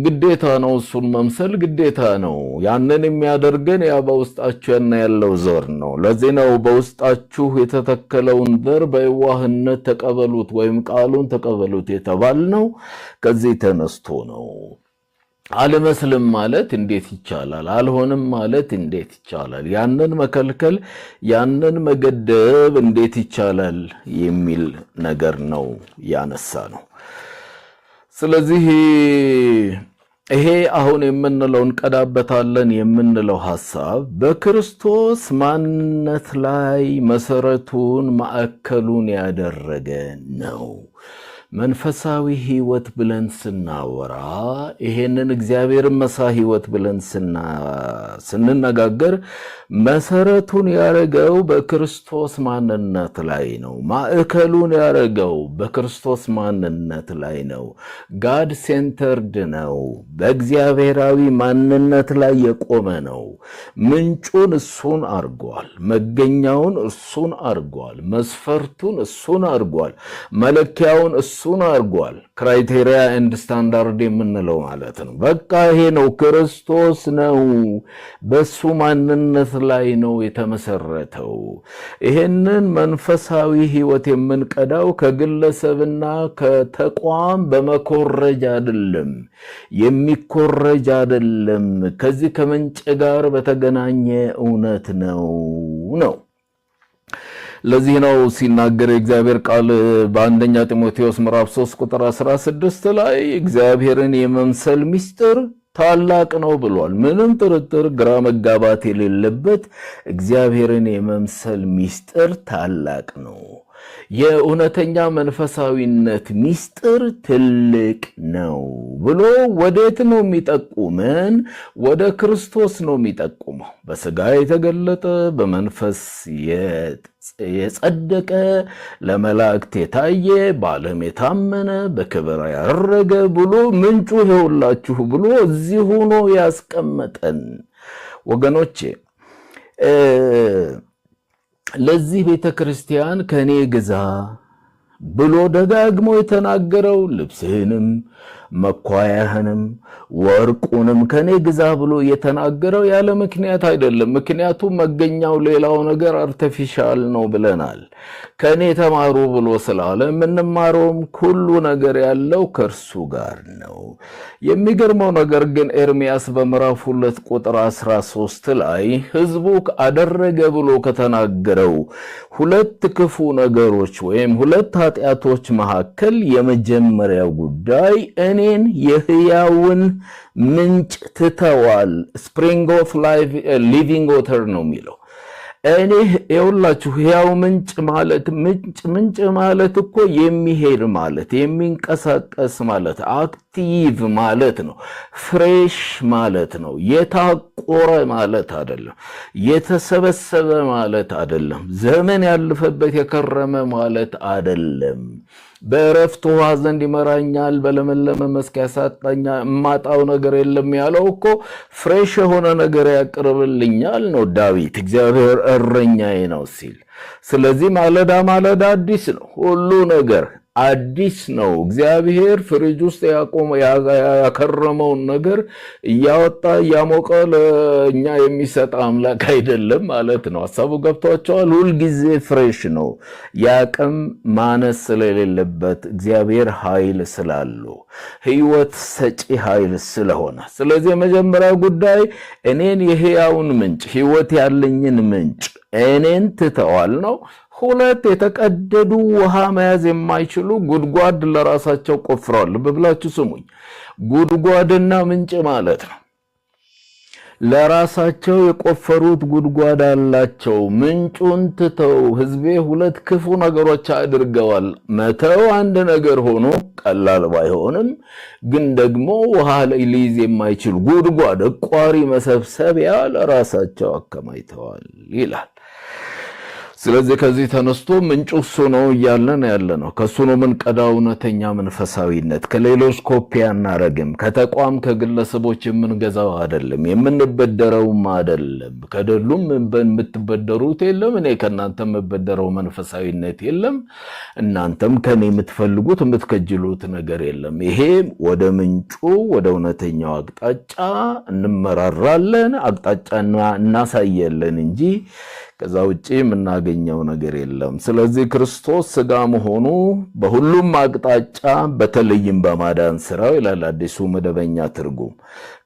ግዴታ ነው፣ እሱን መምሰል ግዴታ ነው። ያንን የሚያደርገን ያ በውስጣችሁ ያለው ዘር ነው። ለዚህ ነው በውስጣችሁ የተተከለውን ዘር በየዋህነት ተቀበሉት ወይም ቃሉን ተቀበሉት የተባልነው ከዚህ ተነስቶ ነው። አልመስልም ማለት እንዴት ይቻላል? አልሆንም ማለት እንዴት ይቻላል? ያንን መከልከል ያንን መገደብ እንዴት ይቻላል የሚል ነገር ነው ያነሳ ነው። ስለዚህ ይሄ አሁን የምንለው እንቀዳበታለን የምንለው ሐሳብ በክርስቶስ ማንነት ላይ መሰረቱን ማዕከሉን ያደረገ ነው። መንፈሳዊ ህይወት ብለን ስናወራ ይሄንን እግዚአብሔርን መሳይ ህይወት ብለን ስንነጋገር መሰረቱን ያረገው በክርስቶስ ማንነት ላይ ነው። ማዕከሉን ያረገው በክርስቶስ ማንነት ላይ ነው። ጋድ ሴንተርድ ነው። በእግዚአብሔራዊ ማንነት ላይ የቆመ ነው። ምንጩን እሱን አርጓል። መገኛውን እሱን አርጓል። መስፈርቱን እሱን አርጓል። መለኪያውን እሱን አርጓል። ክራይቴሪያ ኤንድ ስታንዳርድ የምንለው ማለት ነው። በቃ ይሄ ነው፣ ክርስቶስ ነው። በሱ ማንነት ላይ ነው የተመሰረተው። ይሄንን መንፈሳዊ ህይወት የምንቀዳው ከግለሰብና ከተቋም በመኮረጅ አይደለም፣ የሚኮረጅ አይደለም። ከዚህ ከምንጭ ጋር በተገናኘ እውነት ነው። ለዚህ ነው ሲናገር የእግዚአብሔር ቃል በአንደኛ ጢሞቴዎስ ምዕራፍ 3 ቁጥር 16 ላይ እግዚአብሔርን የመምሰል ምስጢር ታላቅ ነው ብሏል። ምንም ጥርጥር ግራ መጋባት የሌለበት እግዚአብሔርን የመምሰል ምስጢር ታላቅ ነው። የእውነተኛ መንፈሳዊነት ምስጢር ትልቅ ነው ብሎ ወዴት ነው የሚጠቁመን? ወደ ክርስቶስ ነው የሚጠቁመው። በሥጋ የተገለጠ በመንፈስ የጸደቀ ለመላእክት የታየ በዓለም የታመነ በክብር ያረገ ብሎ ምንጩ ይኸውላችሁ ብሎ እዚህ ሆኖ ያስቀመጠን ወገኖቼ፣ ለዚህ ቤተክርስቲያን ከኔ ግዛ ብሎ ደጋግሞ የተናገረው ልብስህንም መኳያህንም ወርቁንም ከኔ ግዛ ብሎ የተናገረው ያለ ምክንያት አይደለም። ምክንያቱም መገኛው ሌላው ነገር አርቲፊሻል ነው ብለናል። ከኔ ተማሩ ብሎ ስላለ የምንማረውም ሁሉ ነገር ያለው ከእርሱ ጋር ነው። የሚገርመው ነገር ግን ኤርምያስ በምዕራፍ 2 ቁጥር 13 ላይ ህዝቡ አደረገ ብሎ ከተናገረው ሁለት ክፉ ነገሮች ወይም ሁለት ኃጢአቶች መካከል የመጀመሪያው ጉዳይ እኔን የሕያውን ምንጭ ትተዋል። ስፕሪንግ ኦፍ ላይፍ ሊቪንግ ዋተር ነው የሚለው። እኔ የሁላችሁ ሕያው ምንጭ ማለት እኮ የሚሄድ ማለት የሚንቀሳቀስ ማለት አክቲቭ ማለት ነው። ፍሬሽ ማለት ነው። የታቆረ ማለት አይደለም። የተሰበሰበ ማለት አይደለም። ዘመን ያለፈበት የከረመ ማለት አይደለም። በእረፍት ውሃ ዘንድ ይመራኛል፣ በለመለመ መስክ ያሳጣኛል፣ እማጣው ነገር የለም ያለው እኮ ፍሬሽ የሆነ ነገር ያቀርብልኛል ነው ዳዊት። እግዚአብሔር እረኛዬ ነው ሲል፣ ስለዚህ ማለዳ አዲስ ነው። ሁሉ ነገር አዲስ ነው። እግዚአብሔር ፍሪጅ ውስጥ ያከረመውን ነገር እያወጣ እያሞቀ ለእኛ የሚሰጥ አምላክ አይደለም ማለት ነው። ሐሳቡ ገብቷቸዋል። ሁልጊዜ ፍሬሽ ነው። ያቅም ማነስ ስለሌለበት እግዚአብሔር ኃይል ስላለው ሕይወት ሰጪ ኃይል ስለሆነ፣ ስለዚህ የመጀመሪያ ጉዳይ እኔን የሕያውን ምንጭ ሕይወት ያለኝን ምንጭ እኔን ትተዋል ነው። ሁለት የተቀደዱ ውሃ መያዝ የማይችሉ ጉድጓድ ለራሳቸው ቆፍረዋል። በብላችሁ ስሙኝ። ጉድጓድና ምንጭ ማለት ነው። ለራሳቸው የቆፈሩት ጉድጓድ አላቸው። ምንጩን ትተው ሕዝቤ ሁለት ክፉ ነገሮች አድርገዋል። መተው አንድ ነገር ሆኖ ቀላል ባይሆንም ግን ደግሞ ውሃ ሊይዝ የማይችል ጉድጓድ እቋሪ መሰብሰቢያ ለራሳቸው አከማይተዋል ይላል። ስለዚህ ከዚህ ተነስቶ ምንጩ እሱ ነው እያለን ያለ ነው። ከሱ ነው የምንቀዳው እውነተኛ መንፈሳዊነት። ከሌሎች ኮፒ አናረግም። ከተቋም ከግለሰቦች የምንገዛው አይደለም፣ የምንበደረውም አይደለም። ከደሉም የምትበደሩት የለም፣ እኔ ከእናንተ የምበደረው መንፈሳዊነት የለም፣ እናንተም ከኔ የምትፈልጉት የምትከጅሉት ነገር የለም። ይሄ ወደ ምንጩ ወደ እውነተኛው አቅጣጫ እንመራራለን፣ አቅጣጫ እናሳያለን እንጂ ከዛ ውጪ የምናገኘው ነገር የለም። ስለዚህ ክርስቶስ ሥጋ መሆኑ በሁሉም አቅጣጫ በተለይም በማዳን ሥራው ይላል አዲሱ መደበኛ ትርጉም።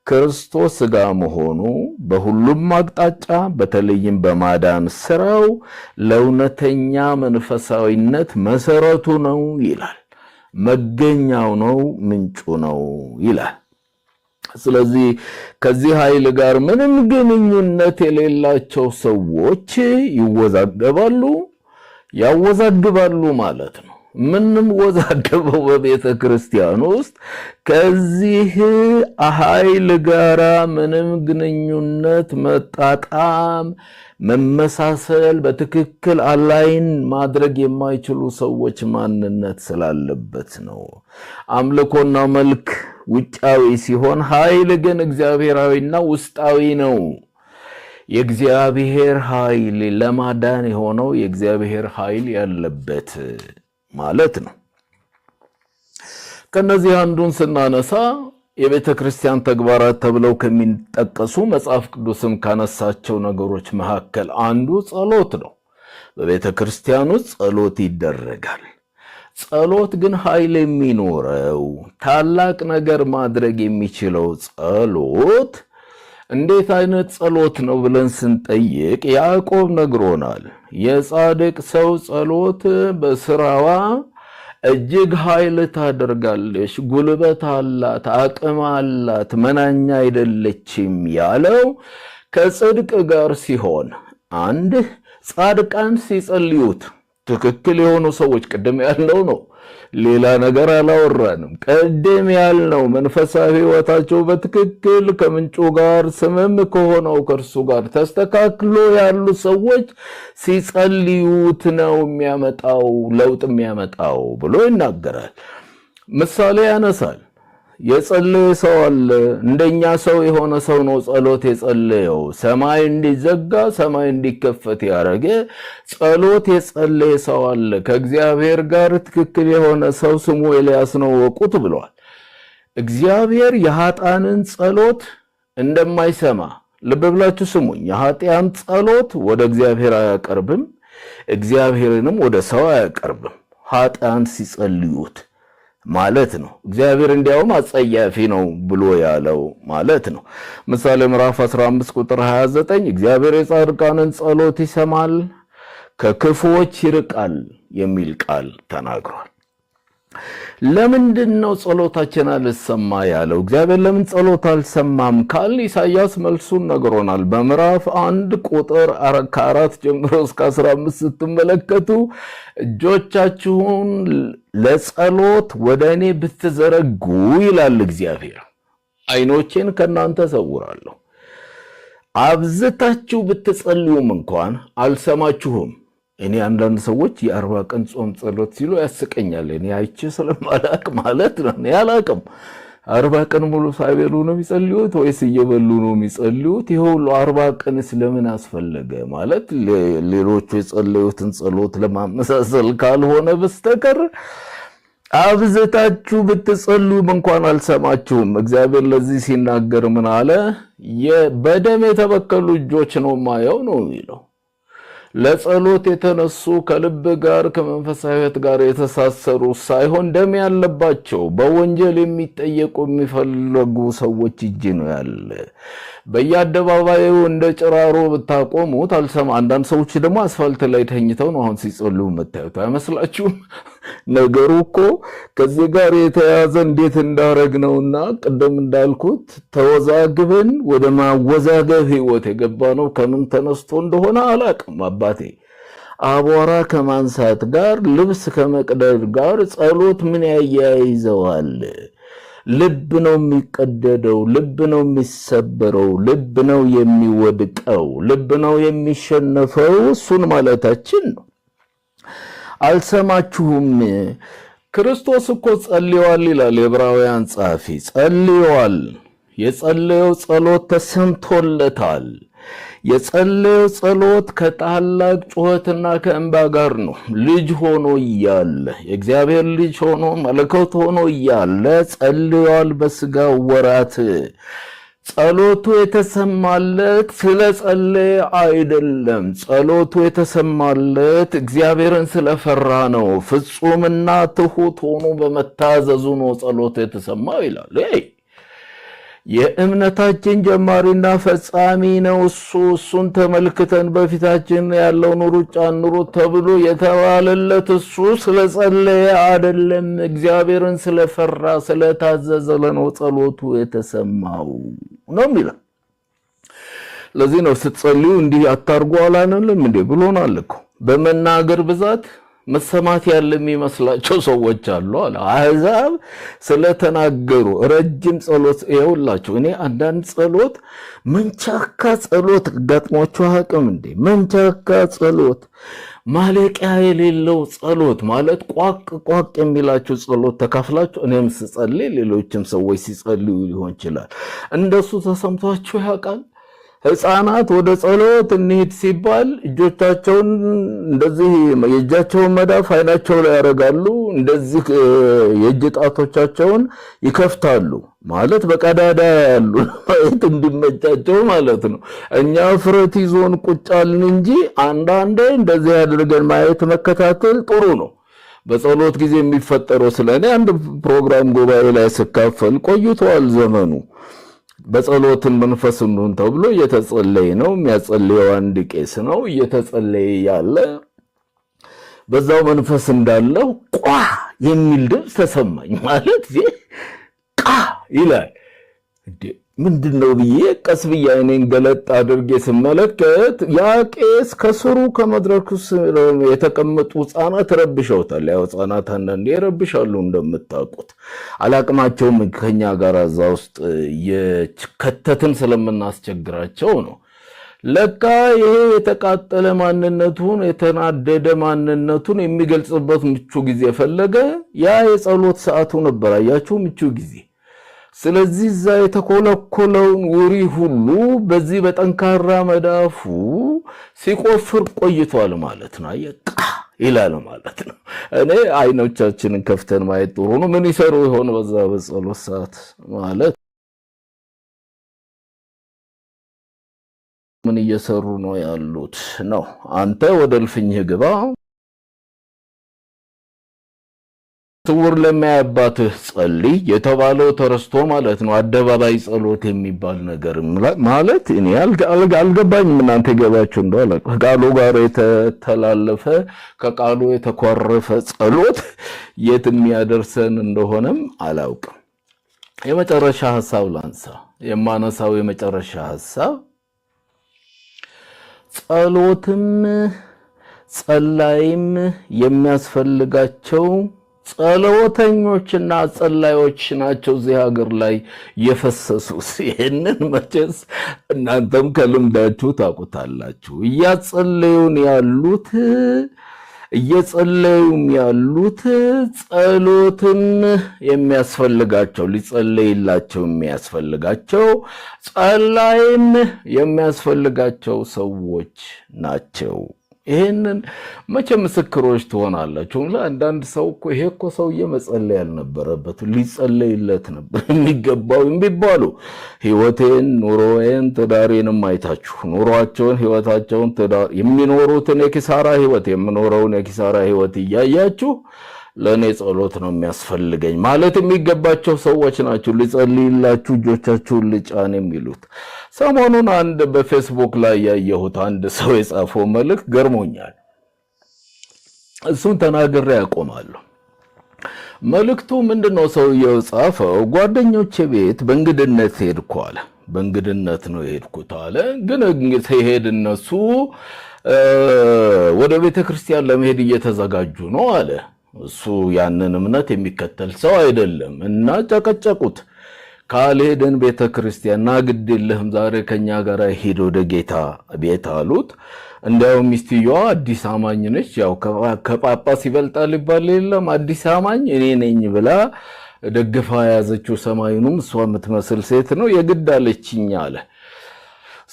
ክርስቶስ ሥጋ መሆኑ በሁሉም አቅጣጫ በተለይም በማዳን ሥራው ለእውነተኛ መንፈሳዊነት መሰረቱ ነው ይላል። መገኛው ነው፣ ምንጩ ነው ይላል። ስለዚህ ከዚህ ኃይል ጋር ምንም ግንኙነት የሌላቸው ሰዎች ያወዛግባሉ ማለት ነው። ምንም ወዛገበው በቤተ ክርስቲያን ውስጥ ከዚህ ኃይል ጋር ምንም ግንኙነት፣ መጣጣም፣ መመሳሰል በትክክል አላይን ማድረግ የማይችሉ ሰዎች ማንነት ስላለበት ነው። አምልኮና መልክ ውጫዊ ሲሆን ኃይል ግን እግዚአብሔራዊና ውስጣዊ ነው። የእግዚአብሔር ኃይል ለማዳን የሆነው የእግዚአብሔር ኃይል ያለበት ማለት ነው። ከነዚህ አንዱን ስናነሳ የቤተ ክርስቲያን ተግባራት ተብለው ከሚጠቀሱ መጽሐፍ ቅዱስም ካነሳቸው ነገሮች መካከል አንዱ ጸሎት ነው። በቤተ ክርስቲያን ውስጥ ጸሎት ይደረጋል። ጸሎት ግን ኃይል የሚኖረው ታላቅ ነገር ማድረግ የሚችለው ጸሎት እንዴት አይነት ጸሎት ነው ብለን ስንጠይቅ ያዕቆብ ነግሮናል። የጻድቅ ሰው ጸሎት በስራዋ እጅግ ኃይል ታደርጋለች፣ ጉልበት አላት፣ አቅም አላት፣ መናኛ አይደለችም ያለው ከጽድቅ ጋር ሲሆን አንድ ጻድቃን ሲጸልዩት ትክክል የሆኑ ሰዎች ቅድም ያልነው ነው። ሌላ ነገር አላወራንም። ቅድም ያልነው መንፈሳዊ ሕይወታቸው በትክክል ከምንጩ ጋር ስምም ከሆነው ከእርሱ ጋር ተስተካክሎ ያሉ ሰዎች ሲጸልዩት ነው የሚያመጣው ለውጥ የሚያመጣው ብሎ ይናገራል። ምሳሌ ያነሳል። የጸለየ ሰው አለ። እንደኛ ሰው የሆነ ሰው ነው ጸሎት የጸለየው። ሰማይ እንዲዘጋ ሰማይ እንዲከፈት ያደረገ ጸሎት የጸለየ ሰው አለ። ከእግዚአብሔር ጋር ትክክል የሆነ ሰው ስሙ ኤልያስ ነው ወቁት ብሏል። እግዚአብሔር የኃጥአንን ጸሎት እንደማይሰማ ልብ ብላችሁ ስሙኝ። የኃጥአን ጸሎት ወደ እግዚአብሔር አያቀርብም፣ እግዚአብሔርንም ወደ ሰው አያቀርብም። ኃጥአን ሲጸልዩት ማለት ነው። እግዚአብሔር እንዲያውም አጸያፊ ነው ብሎ ያለው ማለት ነው። ምሳሌ ምዕራፍ 15 ቁጥር 29 እግዚአብሔር የጻድቃንን ጸሎት ይሰማል፣ ከክፉዎች ይርቃል የሚል ቃል ተናግሯል። ለምንድን ነው ጸሎታችን አልሰማ ያለው? እግዚአብሔር ለምን ጸሎት አልሰማም ካል ኢሳይያስ መልሱን ነግሮናል። በምዕራፍ 1 ቁጥር 4 ጀምሮ እስከ 15 ስትመለከቱ እጆቻችሁን ለጸሎት ወደ እኔ ብትዘረጉ ይላል እግዚአብሔር፣ ዓይኖቼን ከእናንተ ሰውራለሁ። አብዝታችሁ ብትጸልዩም እንኳን አልሰማችሁም። እኔ አንዳንድ ሰዎች የ40 ቀን ጾም ጸሎት ሲሉ ያስቀኛል። እኔ አይቼ ስለማላቅ ማለት ነው። እኔ አላቅም። 40 ቀን ሙሉ ሳይበሉ ነው የሚጸልዩት ወይስ እየበሉ ነው የሚጸልዩት? ይሄ ሁሉ 40 ቀን ስለምን አስፈለገ? ማለት ሌሎቹ የጸለዩትን ጸሎት ለማመሳሰል ካልሆነ በስተቀር አብዝታችሁ ብትጸልዩም እንኳን አልሰማችሁም። እግዚአብሔር ለዚህ ሲናገር ምን አለ? በደም የተበከሉ እጆች ነው ማየው ነው የሚለው። ለጸሎት የተነሱ ከልብ ጋር ከመንፈሳዊ ሕይወት ጋር የተሳሰሩ ሳይሆን ደም ያለባቸው በወንጀል የሚጠየቁ የሚፈልጉ ሰዎች እጅ ነው ያለ። በየአደባባዩ እንደ ጭራሮ ብታቆሙት አልሰማ። አንዳንድ ሰዎች ደግሞ አስፋልት ላይ ተኝተው ነው አሁን ሲጸልዩ የምታዩት። አይመስላችሁም? ነገሩ እኮ ከዚህ ጋር የተያዘ እንዴት እንዳረግ ነውና ቅድም እንዳልኩት ተወዛግበን ወደ ማወዛገብ ሕይወት የገባ ነው። ከምን ተነስቶ እንደሆነ አላቅም። አባቴ አቧራ ከማንሳት ጋር ልብስ ከመቅደድ ጋር ጸሎት ምን ያያይዘዋል? ልብ ነው የሚቀደደው፣ ልብ ነው የሚሰበረው፣ ልብ ነው የሚወድቀው፣ ልብ ነው የሚሸነፈው። እሱን ማለታችን ነው። አልሰማችሁም? ክርስቶስ እኮ ጸልዮአል ይላል የዕብራውያን ጸሐፊ። ጸልዮአል። የጸለየው ጸሎት ተሰምቶለታል። የጸለየው ጸሎት ከታላቅ ጩኸትና ከእንባ ጋር ነው። ልጅ ሆኖ እያለ የእግዚአብሔር ልጅ ሆኖ መለኮት ሆኖ እያለ ጸልዮአል በሥጋ ወራት። ጸሎቱ የተሰማለት ስለ ጸለየ አይደለም። ጸሎቱ የተሰማለት እግዚአብሔርን ስለፈራ ነው። ፍጹምና ትሑት ሆኖ በመታዘዙ ነው ጸሎቱ የተሰማው ይላል። የእምነታችን ጀማሪና ፈጻሚ ነው እሱን ተመልክተን በፊታችን ያለውን ሩጫ እንሩጥ ተብሎ የተባለለት እሱ ስለጸለየ አይደለም። እግዚአብሔርን ስለፈራ ስለታዘዘ ነው ጸሎቱ የተሰማው ነው የሚለው። ለዚህ ነው ስትጸልዩ እንዲህ አታርጉ አላልንም እንዴ ብሎናል እኮ። በመናገር ብዛት መሰማት ያለ የሚመስላቸው ሰዎች አሉ አለ። አሕዛብ ስለተናገሩ ረጅም ጸሎት ይኸውላችሁ። እኔ አንዳንድ ጸሎት መንቻካ ጸሎት ገጥሟችሁ አቅም እንዴ? መንቻካ ጸሎት ማለቂያ የሌለው ጸሎት ማለት ቋቅ ቋቅ የሚላችሁ ጸሎት ተካፍላችሁ እኔም ስጸልይ ሌሎችም ሰዎች ሲጸልዩ ሊሆን ይችላል። እንደሱ ተሰምቷችሁ ያውቃል? ሕፃናት ወደ ጸሎት እንሂድ ሲባል እጆቻቸውን እንደዚህ የእጃቸውን መዳፍ አይናቸው ላይ ያደርጋሉ። እንደዚህ የእጅ ጣቶቻቸውን ይከፍታሉ ማለት በቀዳዳ ያሉ ማየት እንዲመቻቸው ማለት ነው። እኛ ፍረት ይዞን ቁጫልን እንጂ አንዳንዴ እንደዚህ አድርገን ማየት መከታተል ጥሩ ነው። በጸሎት ጊዜ የሚፈጠረው ስለኔ አንድ ፕሮግራም ጉባኤ ላይ ስካፈል ቆይቷል ዘመኑ። በጸሎትን መንፈስ እንሁን ተብሎ እየተጸለየ ነው። የሚያጸልየው አንድ ቄስ ነው። እየተጸለየ ያለ በዛው መንፈስ እንዳለው ቋ የሚል ድምፅ ተሰማኝ። ማለት ቃ ይላል ምንድነው ብዬ ቀስ ብዬ አይኔን ገለጥ አድርጌ ስመለከት ያ ቄስ ከስሩ ከመድረኩ የተቀመጡ ሕፃናት ረብሸውታል። ያው ሕፃናት አንዳንዴ ይረብሻሉ እንደምታውቁት። አላቅማቸውም ከኛ ጋር እዛ ውስጥ የከተትን ስለምናስቸግራቸው ነው። ለካ ይሄ የተቃጠለ ማንነቱን የተናደደ ማንነቱን የሚገልጽበት ምቹ ጊዜ ፈለገ። ያ የጸሎት ሰዓቱ ነበር። አያችሁ፣ ምቹ ጊዜ። ስለዚህ እዛ የተኮለኮለውን ውሪ ሁሉ በዚህ በጠንካራ መዳፉ ሲቆፍር ቆይቷል ማለት ነው። አየቃ ይላል ማለት ነው። እኔ አይኖቻችንን ከፍተን ማየት ጥሩ ነው። ምን ይሰሩ ይሆን በዛ በጸሎት ሰዓት ማለት ምን እየሰሩ ነው ያሉት ነው። አንተ ወደ እልፍኝህ ግባ፣ ስውር ለማያባትህ ጸልይ የተባለው ተረስቶ ማለት ነው። አደባባይ ጸሎት የሚባል ነገር ማለት እኔ አልገባኝም። እናንተ ገባችሁ እንደሆነ ከቃሉ ጋር የተተላለፈ ከቃሉ የተኮረፈ ጸሎት የት የሚያደርሰን እንደሆነም አላውቅም። የመጨረሻ ሐሳብ ላንሳ። የማነሳው የመጨረሻ ሐሳብ ጸሎትም ጸላይም የሚያስፈልጋቸው ጸሎተኞችና ጸላዮች ናቸው እዚህ ሀገር ላይ የፈሰሱት። ይሄንን መቼስ እናንተም ከልምዳችሁ ታውቁታላችሁ። እየጸለዩም ያሉት ጸሎትም የሚያስፈልጋቸው ሊጸለይላቸው የሚያስፈልጋቸው ጸላይም የሚያስፈልጋቸው ሰዎች ናቸው። ይሄንን መቼ ምስክሮች ትሆናላችሁ? ለአንዳንድ ሰው እኮ ይሄ እኮ ሰውዬ መጸለይ ያልነበረበት ሊጸለይለት ነበር የሚገባው የሚባሉ ህይወቴን፣ ኑሮዬን፣ ትዳሬንም አይታችሁ ኑሯቸውን፣ ህይወታቸውን፣ ትዳር የሚኖሩትን የኪሳራ ህይወት የምኖረውን የኪሳራ ህይወት እያያችሁ ለእኔ ጸሎት ነው የሚያስፈልገኝ ማለት የሚገባቸው ሰዎች ናቸው ሊጸልይላችሁ እጆቻችሁን ልጫን የሚሉት። ሰሞኑን አንድ በፌስቡክ ላይ ያየሁት አንድ ሰው የጻፈው መልእክት ገርሞኛል። እሱን ተናግሬ ያቆማለሁ። መልእክቱ ምንድነው? ሰውየው ጻፈው ጓደኞቼ ቤት በእንግድነት ሄድኩ አለ። በእንግድነት ነው የሄድኩት አለ። ግን ሲሄድ እነሱ ወደ ቤተ ክርስቲያን ለመሄድ እየተዘጋጁ ነው አለ። እሱ ያንን እምነት የሚከተል ሰው አይደለም እና ጨቀጨቁት። ካልሄድን ቤተክርስቲያን ና ግድ የለህም ዛሬ ከኛ ጋር ሄዶ ወደ ጌታ ቤት አሉት። እንዲያውም ሚስትየዋ አዲስ አማኝ ነች። ያው ከጳጳስ ይበልጣል ይባል የለም አዲስ አማኝ እኔ ነኝ ብላ ደግፋ ያዘችው ሰማዩንም እሷ የምትመስል ሴት ነው። የግድ አለችኝ አለ።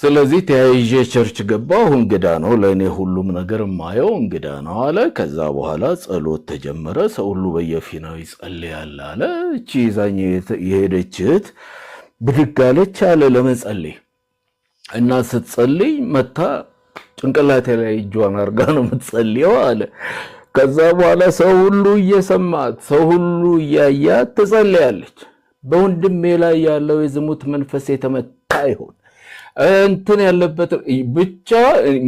ስለዚህ ተያይዤ ቸርች ገባሁ። እንግዳ ነው ለእኔ ሁሉም ነገር ማየው እንግዳ ነው አለ። ከዛ በኋላ ጸሎት ተጀመረ። ሰው ሁሉ በየፊናው ይጸልያል አለ። እቺ ይዛኝ የሄደችት ብድግ አለች አለ ለመጸለይ እና ስትጸልይ መታ ጭንቅላቴ ላይ እጇን አርጋ ነው የምትጸልየው አለ። ከዛ በኋላ ሰው ሁሉ እየሰማት ሰው ሁሉ እያያት ትጸልያለች። በወንድሜ ላይ ያለው የዝሙት መንፈስ የተመታ ይሁን እንትን ያለበት ብቻ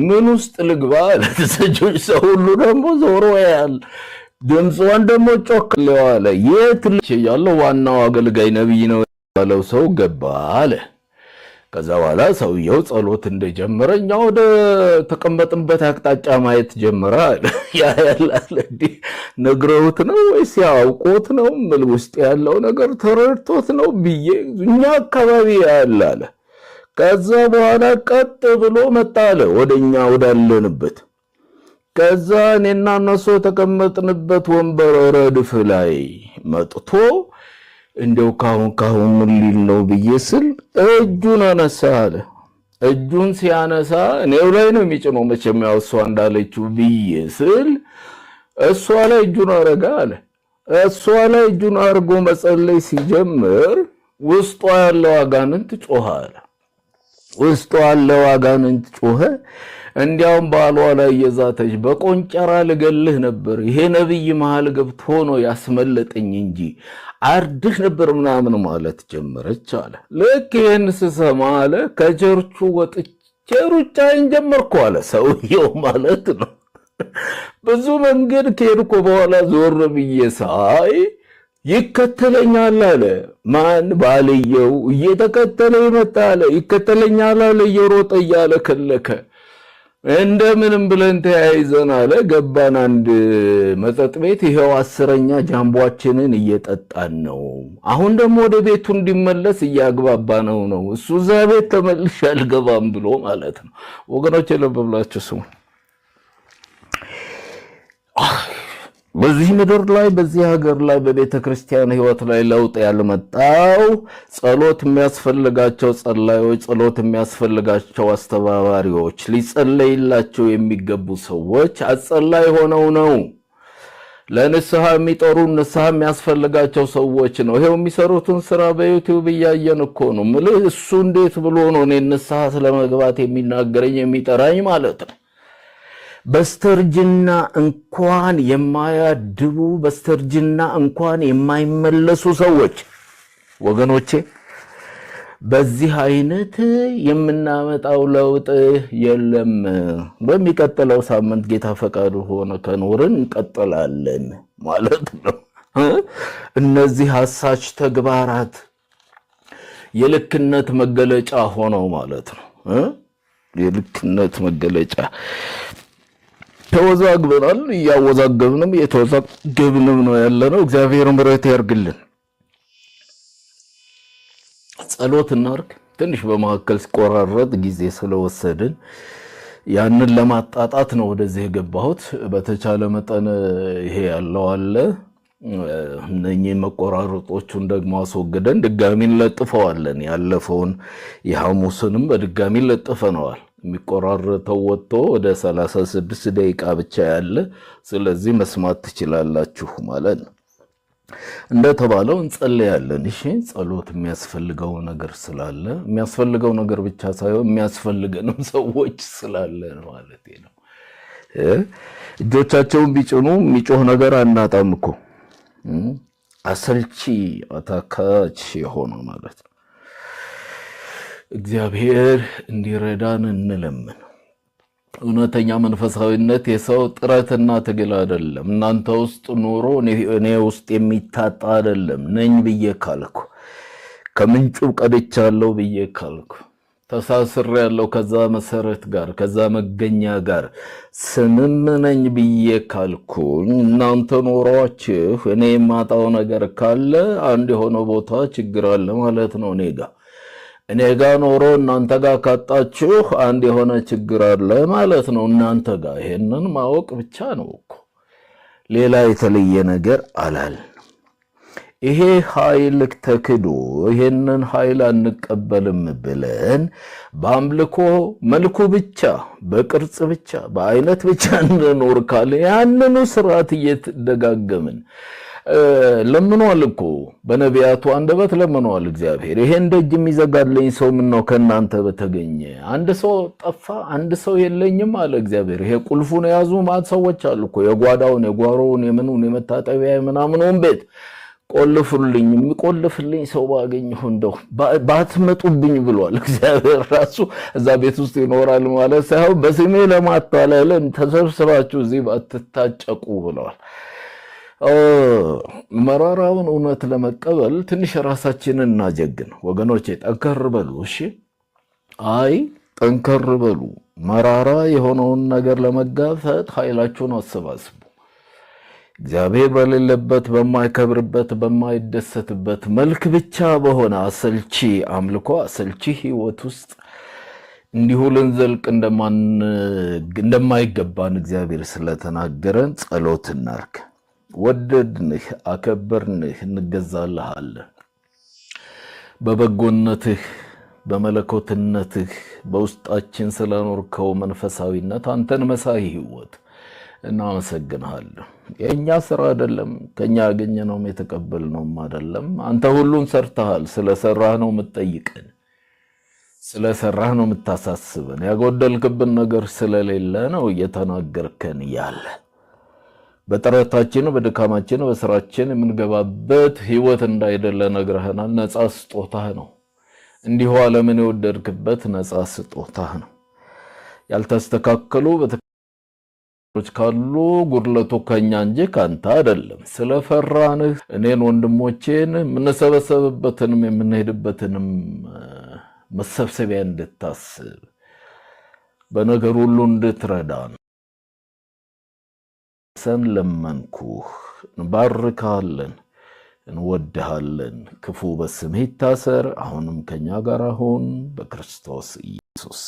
ምን ውስጥ ልግባ ለተሰጆች ሰው ሁሉ ደግሞ ዞሮ ያያል። ድምጿን ደግሞ ጮክለው አለ። የት ያለው ዋናው አገልጋይ ነብይ ነው ያለው ሰው ገባ አለ። ከዛ በኋላ ሰውየው ጸሎት እንደጀመረ እኛ ወደ ተቀመጥንበት አቅጣጫ ማየት ጀመረ አለ። ያ ያላል እንዴ ነግረውት ነው ወይስ ያውቆት ነው? ምን ውስጥ ያለው ነገር ተረድቶት ነው ብዬ እኛ አካባቢ ያለ አለ። ከዛ በኋላ ቀጥ ብሎ መጣ አለ ወደኛ ወዳለንበት። ከዛ እኔና እነሱ ተቀመጥንበት ወንበር ረድፍ ላይ መጥቶ እንደው ካሁን ምን ሊል ነው ብዬ ስል እጁን አነሳ አለ። እጁን ሲያነሳ እኔው ላይ ነው የሚጭነው መቼም ያው እሷ እንዳለችው ብዬ ስል እሷ ላይ እጁን አረጋ አለ። እሷ ላይ እጁን አርጎ መጸለይ ሲጀምር ውስጧ ያለው አጋንንት ጮኸ አለ። ውስጧ ያለው አጋንንት ጮኸ። እንዲያውም ባሏ ላይ የዛተች በቆንጨራ ልገልህ ነበር፣ ይሄ ነብይ መሃል ገብቶ ነው ያስመለጠኝ እንጂ አርድህ ነበር ምናምን ማለት ጀመረች አለ። ልክ ይሄን ስሰማ አለ ከቸርቹ ወጥቼ ሩጫዬን ጀመርኩ አለ። ሰውየው ማለት ነው። ብዙ መንገድ ከሄድኩ በኋላ ዞር ብዬ ሳይ ይከተለኛል አለ። ማን? ባልየው እየተከተለ ይመጣ አለ። ይከተለኛል አለ እየሮጠ እያለ ከለከ። እንደምንም ብለን ተያይዘን አለ ገባን አንድ መጠጥ ቤት። ይሄው 10ኛ ጃምቧችንን እየጠጣን ነው። አሁን ደግሞ ወደ ቤቱ እንዲመለስ እያግባባ ነው። እሱ እዛ ቤት ተመልሼ አልገባም ብሎ ማለት ነው። ወገኖቼ ለበብላችሁ ስሙ። በዚህ ምድር ላይ በዚህ ሀገር ላይ በቤተ ክርስቲያን ህይወት ላይ ለውጥ ያልመጣው ጸሎት የሚያስፈልጋቸው ጸላዮች፣ ጸሎት የሚያስፈልጋቸው አስተባባሪዎች፣ ሊጸለይላቸው የሚገቡ ሰዎች አጸላይ ሆነው ነው። ለንስሐ የሚጠሩ ንስሐ የሚያስፈልጋቸው ሰዎች ነው። ይሄው የሚሰሩትን ስራ በዩቲዩብ እያየን እኮ ነው። እሱ እንዴት ብሎ ነው እኔ ንስሐ ስለመግባት የሚናገረኝ የሚጠራኝ ማለት ነው። በስተርጅና እንኳን የማያድቡ በስተርጅና እንኳን የማይመለሱ ሰዎች ወገኖቼ፣ በዚህ አይነት የምናመጣው ለውጥ የለም። በሚቀጥለው ሳምንት ጌታ ፈቃዱ ሆነ ከኖርን እንቀጥላለን ማለት ነው። እነዚህ አሳች ተግባራት የልክነት መገለጫ ሆነው ማለት ነው። የልክነት መገለጫ ተወዛግበናል። እያወዛገብንም እየተወዛገብንም ነው ያለነው። እግዚአብሔር ምሕረት ያርግልን። ጸሎት እናርግ። ትንሽ በመካከል ሲቆራረጥ ጊዜ ስለወሰድን ያንን ለማጣጣት ነው ወደዚህ የገባሁት። በተቻለ መጠን ይሄ ያለው አለ እነኚህ መቆራረጦቹን ደግሞ አስወግደን ድጋሚ እንለጥፈዋለን። ያለፈውን የሐሙስንም በድጋሚ ለጥፈነዋል። የሚቆራረጠው ወጥቶ ወደ 36 ደቂቃ ብቻ ያለ። ስለዚህ መስማት ትችላላችሁ ማለት ነው። እንደተባለው እንጸልያለን። እሺ፣ ጸሎት የሚያስፈልገው ነገር ስላለ የሚያስፈልገው ነገር ብቻ ሳይሆን የሚያስፈልገንም ሰዎች ስላለ ማለት ነው። እጆቻቸውን ቢጭኑ የሚጮህ ነገር አናጣም እኮ። አሰልቺ አታካች የሆነ ማለት ነው። እግዚአብሔር እንዲረዳን እንለምን። እውነተኛ መንፈሳዊነት የሰው ጥረትና ትግል አይደለም። እናንተ ውስጥ ኑሮ እኔ ውስጥ የሚታጣ አይደለም። ነኝ ብዬ ካልኩ ከምንጩ ቀድቻለሁ ብዬ ካልኩ ተሳስር ያለው ከዛ መሰረት ጋር ከዛ መገኛ ጋር ስምምነኝ ብዬ ካልኩኝ እናንተ ኖሯችሁ እኔ የማጣው ነገር ካለ አንድ የሆነ ቦታ ችግር አለ ማለት ነው። እኔ ጋር ኖሮ እናንተ ጋር ካጣችሁ አንድ የሆነ ችግር አለ ማለት ነው እናንተ ጋር። ይሄንን ማወቅ ብቻ ነው እኮ ሌላ የተለየ ነገር አላል። ይሄ ኃይል ተክዶ ይሄንን ኃይል አንቀበልም ብለን በአምልኮ መልኩ ብቻ በቅርጽ ብቻ በአይነት ብቻ እንኖር ካለ ያንኑ ስርዓት እየተደጋገምን ለምኗል እኮ በነቢያቱ አንደበት ለምኗል እግዚአብሔር። ይሄን ደጅ የሚዘጋልኝ ሰው ምን ነው ከናንተ በተገኘ? አንድ ሰው ጠፋ፣ አንድ ሰው የለኝም አለ እግዚአብሔር። ይሄ ቁልፉን የያዙ ማለት ሰዎች አሉ እኮ የጓዳውን የጓሮውን የምኑን የመታጠቢያ ምናምኑን ቤት ቆልፉልኝ፣ የሚቆልፍልኝ ሰው ባገኘሁ እንደው ባትመጡብኝ ብሏል እግዚአብሔር። ራሱ እዛ ቤት ውስጥ ይኖራል ማለት ሳይሆን በስሜ ለማታለል ተሰብስባችሁ እዚህ ባትታጨቁ ብለዋል። መራራውን እውነት ለመቀበል ትንሽ ራሳችንን እናጀግን ወገኖቼ። ጠንከር በሉ እሺ። አይ ጠንከር በሉ። መራራ የሆነውን ነገር ለመጋፈጥ ኃይላችሁን አሰባስቡ። እግዚአብሔር በሌለበት በማይከብርበት በማይደሰትበት መልክ ብቻ በሆነ አሰልቺ አምልኮ አሰልቺ ህይወት ውስጥ እንዲሁ ልንዘልቅ እንደማይገባን እግዚአብሔር ስለተናገረን ጸሎት እናርግ። ወደድንህ፣ አከበርንህ፣ እንገዛልሃለን። በበጎነትህ በመለኮትነትህ በውስጣችን ስለኖርከው መንፈሳዊነት አንተን መሳይ ህይወት እናመሰግንሃለን። የኛ ስራ አይደለም፣ ከኛ ያገኘነውም የተቀበልነውም አይደለም። አንተ ሁሉን ሰርተሃል። ስለሰራህ ነው የምትጠይቀን፣ ስለሰራህ ነው የምታሳስበን። ያጎደልክብን ነገር ስለሌለ ነው እየተናገርከን ያለ። በጥረታችን በድካማችን በስራችን የምንገባበት ህይወት እንዳይደለ ነግረህናል። ነፃ ስጦታህ ነው። እንዲሁ ዓለምን የወደድክበት ነፃ ስጦታህ ነው። ያልተስተካከሉ በተከታዮች ካሉ ጉድለቱ ከኛ እንጂ ካንተ አይደለም። ስለፈራንህ እኔን ወንድሞቼን የምንሰበሰብበትንም የምንሄድበትንም መሰብሰቢያ እንድታስብ በነገር ሁሉ እንድትረዳን ሰን ለመንኩህ። እንባርካለን፣ እንወድሃለን። ክፉ በስምህ ይታሰር። አሁንም ከኛ ጋር አሁን በክርስቶስ ኢየሱስ